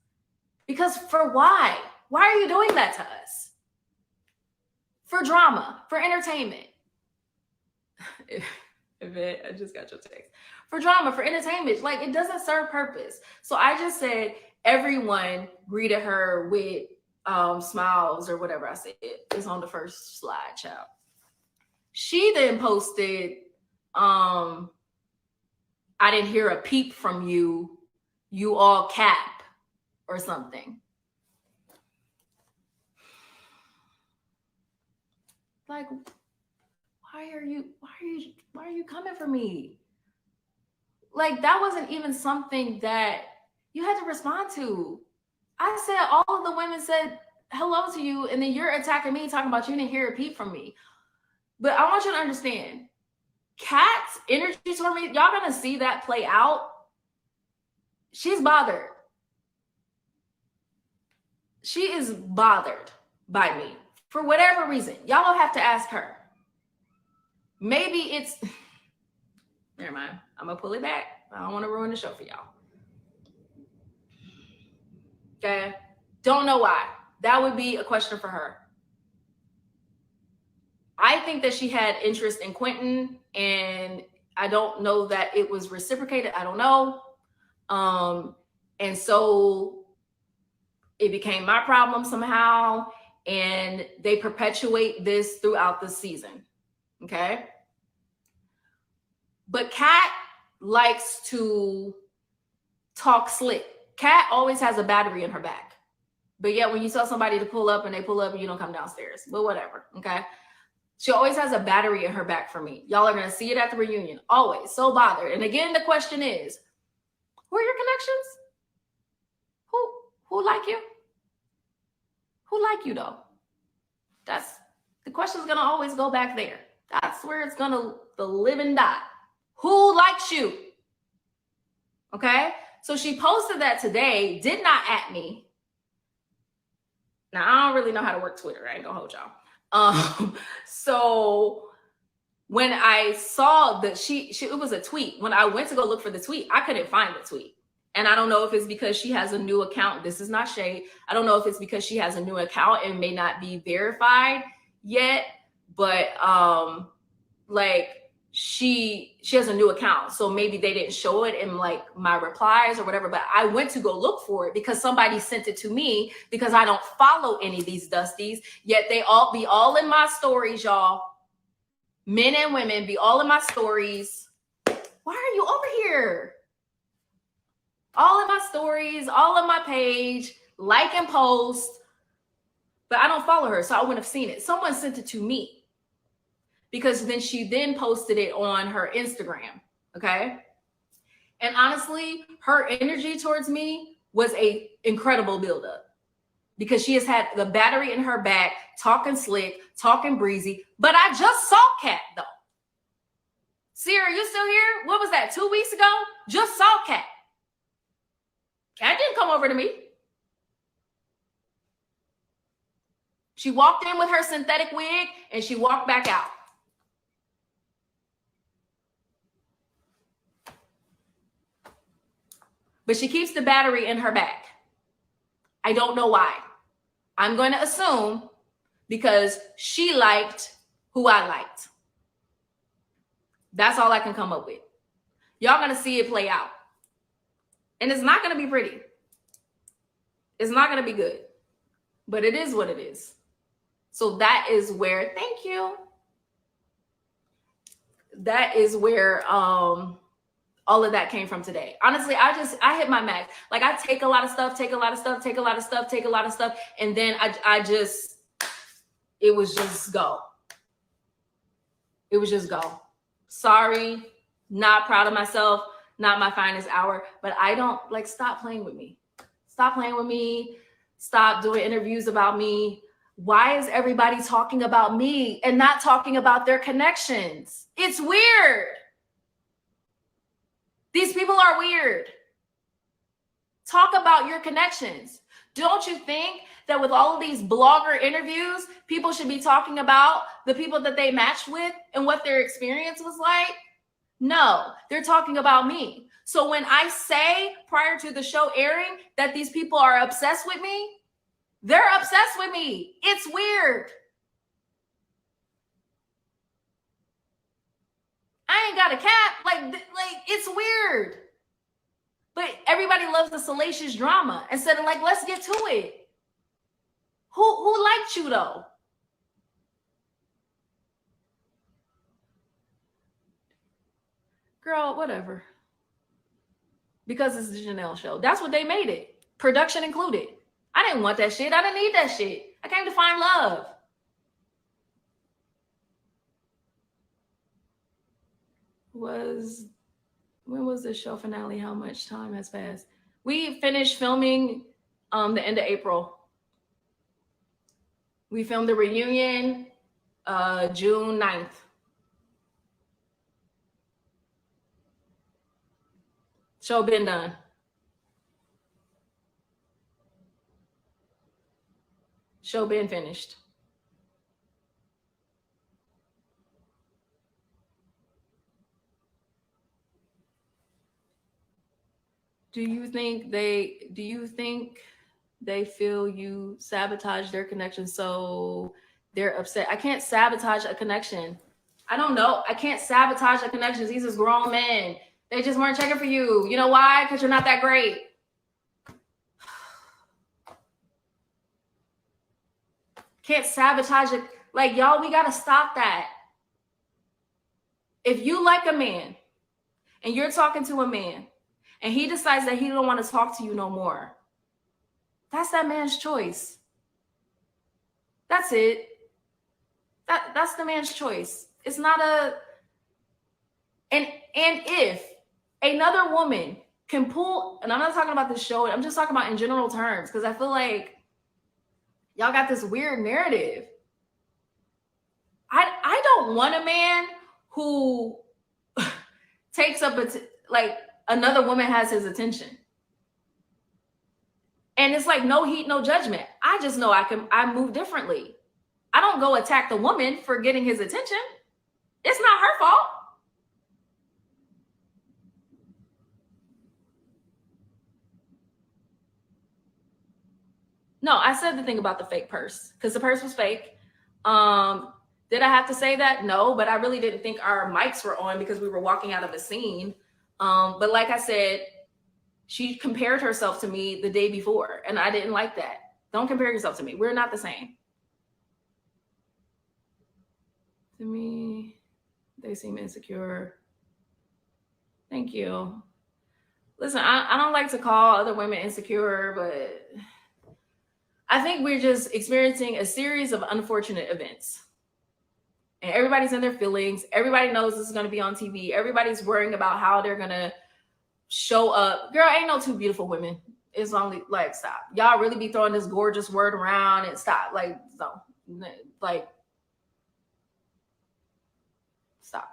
Because for why? Why are you doing that to us? For drama, for entertainment. I just got your text. For drama, for entertainment. Like, it doesn't serve purpose. So I just said everyone greeted her with smiles or whatever I said. It's on the first slide, child. She then posted, I didn't hear a peep from you. You all cap or something. Like, why are you coming for me? Like, that wasn't even something that you had to respond to. I said, all of the women said hello to you, and then you're attacking me, talking about you didn't hear a peep from me. But I want you to understand, Kat's energy toward me, y'all gonna see that play out. She's bothered. She is bothered by me for whatever reason. Y'all don't have to ask her. Maybe it's, never mind. I'm gonna pull it back. I don't want to ruin the show for y'all. Okay. Don't know why. That would be a question for her. I think that she had interest in Quentin, and I don't know that it was reciprocated. I don't know. And so it became my problem somehow, and they perpetuate this throughout the season. Okay. But Kat likes to talk slick. Kat always has a battery in her back. But yet when you tell somebody to pull up and they pull up and you don't come downstairs, but whatever. Okay. She always has a battery in her back for me. Y'all are going to see it at the reunion. Always so bothered. And again, the question is, who are your connections? Who like you? Who like you though? That's the question's going to always go back there. That's where it's going to live and die. Who likes you? Okay. So she posted that today, did not at me. Now, I don't really know how to work Twitter. I ain't gonna hold y'all. So when I saw that it was a tweet. When I went to go look for the tweet, I couldn't find the tweet. And I don't know if it's because she has a new account. This is not shade. I don't know if it's because she has a new account and may not be verified yet, but like she has a new account. So maybe they didn't show it in like my replies or whatever, but I went to go look for it because somebody sent it to me because I don't follow any of these Dusties, yet they all be all in my stories, y'all. Men and women be all in my stories. Why are you over here? All in my stories, all on my page, like and post, but I don't follow her, so I wouldn't have seen it. Someone sent it to me. Because then she posted it on her Instagram, okay? And honestly, her energy towards me was a incredible buildup because she has had the battery in her back, talking slick, talking breezy. But I just saw Kat though. Sierra, you still here? What was that, 2 weeks ago? Just saw Kat. Kat didn't come over to me. She walked in with her synthetic wig and she walked back out. But she keeps the battery in her back. I don't know why. I'm going to assume because she liked who I liked. That's all I can come up with. Y'all going to see it play out. And it's not going to be pretty. It's not going to be good. But it is what it is. So that is where, thank you. That is where all of that came from today. Honestly, I hit my max. Like I take a lot of stuff, and then it was just go. It was just go. Sorry, not proud of myself, not my finest hour, but I don't stop playing with me. Stop playing with me. Stop doing interviews about me. Why is everybody talking about me and not talking about their connections? It's weird. These people are weird. Talk about your connections. Don't you think that with all of these blogger interviews, people should be talking about the people that they matched with and what their experience was like? No, they're talking about me. So when I say prior to the show airing that these people are obsessed with me, they're obsessed with me. It's weird. I ain't got a cap. Like it's weird. But everybody loves the salacious drama instead of let's get to it. Who liked you though? Girl, whatever. Because it's the Janelle show. That's what they made it. Production included. I didn't want that shit. I didn't need that shit. I came to find love. when was the show finale? How much time has passed? We finished filming the end of April. We filmed the reunion June 9th. Show been done. Show been finished. Do you think they feel you sabotage their connection so they're upset? I can't sabotage a connection. I don't know. I can't sabotage a connection. These is grown men. They just weren't checking for you. You know why? Because you're not that great. Can't sabotage it. Like, y'all, we got to stop that. If you like a man and you're talking to a man and he decides that he don't want to talk to you no more, that's that man's choice. That's it. That's the man's choice. It's not a... And if another woman can pull, and I'm not talking about this show, I'm just talking about in general terms, because I feel like y'all got this weird narrative. I don't want a man who takes up like another woman has his attention. And it's like no heat, no judgment. I just know I move differently. I don't go attack the woman for getting his attention. It's not her fault. No, I said the thing about the fake purse because the purse was fake. Did I have to say that? No, but I really didn't think our mics were on because we were walking out of a scene. But like I said, she compared herself to me the day before, and I didn't like that. Don't compare yourself to me. We're not the same. To me, they seem insecure. Thank you. Listen, I don't like to call other women insecure, but I think we're just experiencing a series of unfortunate events. And everybody's in their feelings. Everybody knows this is going to be on TV. Everybody's worrying about how they're going to show up. Girl, ain't no two beautiful women. It's only like, stop. Y'all really be throwing this gorgeous word around and stop. Like, no. Like, stop.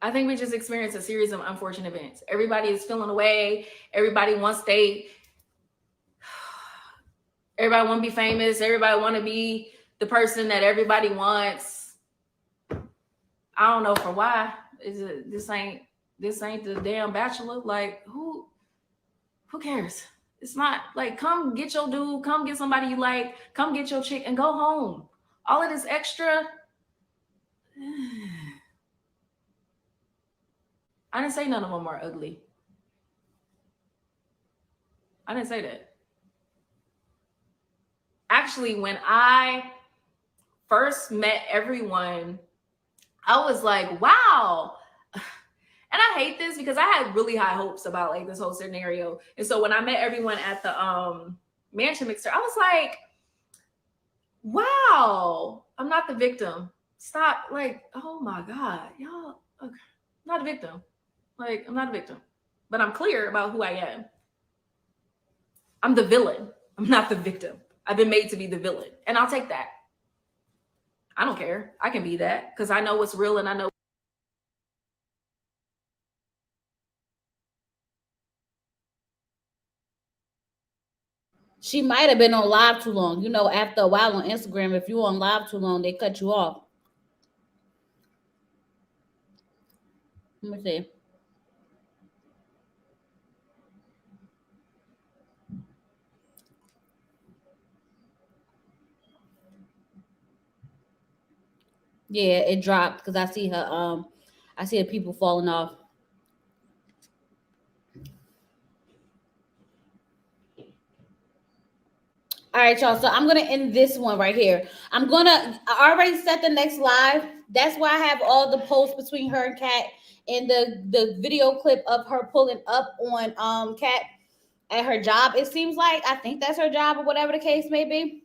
I think we just experienced a series of unfortunate events. Everybody is feeling away. Everybody wants everybody want to be famous. Everybody want to be the person that everybody wants. I don't know for why. This ain't the damn Bachelor. Like, who cares? It's not like, come get your dude, come get somebody you like, come get your chick and go home. All of this extra. I didn't say none of them are ugly. I didn't say that. Actually, when I first met everyone, I was like, wow. And I hate this because I had really high hopes about like this whole scenario. And so when I met everyone at the mansion mixer, I was like, wow, I'm not the victim. Stop. Like, oh my God, y'all, okay. I'm not a victim. Like, I'm not a victim, but I'm clear about who I am. I'm the villain. I'm not the victim. I've been made to be the villain, and I'll take that. I don't care. I can be that because I know what's real and I know. She might have been on live too long. You know, after a while on Instagram, if you're on live too long, they cut you off. Let me see. Yeah, it dropped because I see her. I see the people falling off. All right, y'all. So I'm gonna end this one right here. I already set the next live. That's why I have all the posts between her and Kat and the video clip of her pulling up on Kat. at her job, it seems like. I think that's her job or whatever the case may be.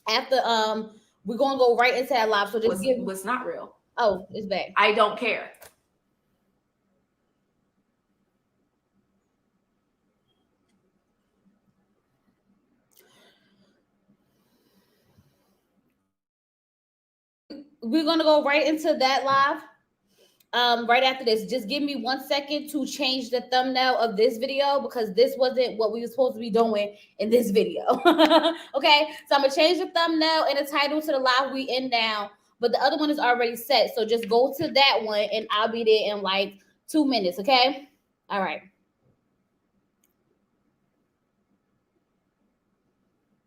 After we're gonna go right into that live. So just what's not real. Oh, it's back. I don't care. We're gonna go right into that live. Right after this, just give me 1 second to change the thumbnail of this video because this wasn't what we were supposed to be doing in this video. Okay, so I'm gonna change the thumbnail and the title to the live we in now, but the other one is already set. So just go to that one and I'll be there in like 2 minutes. Okay, all right.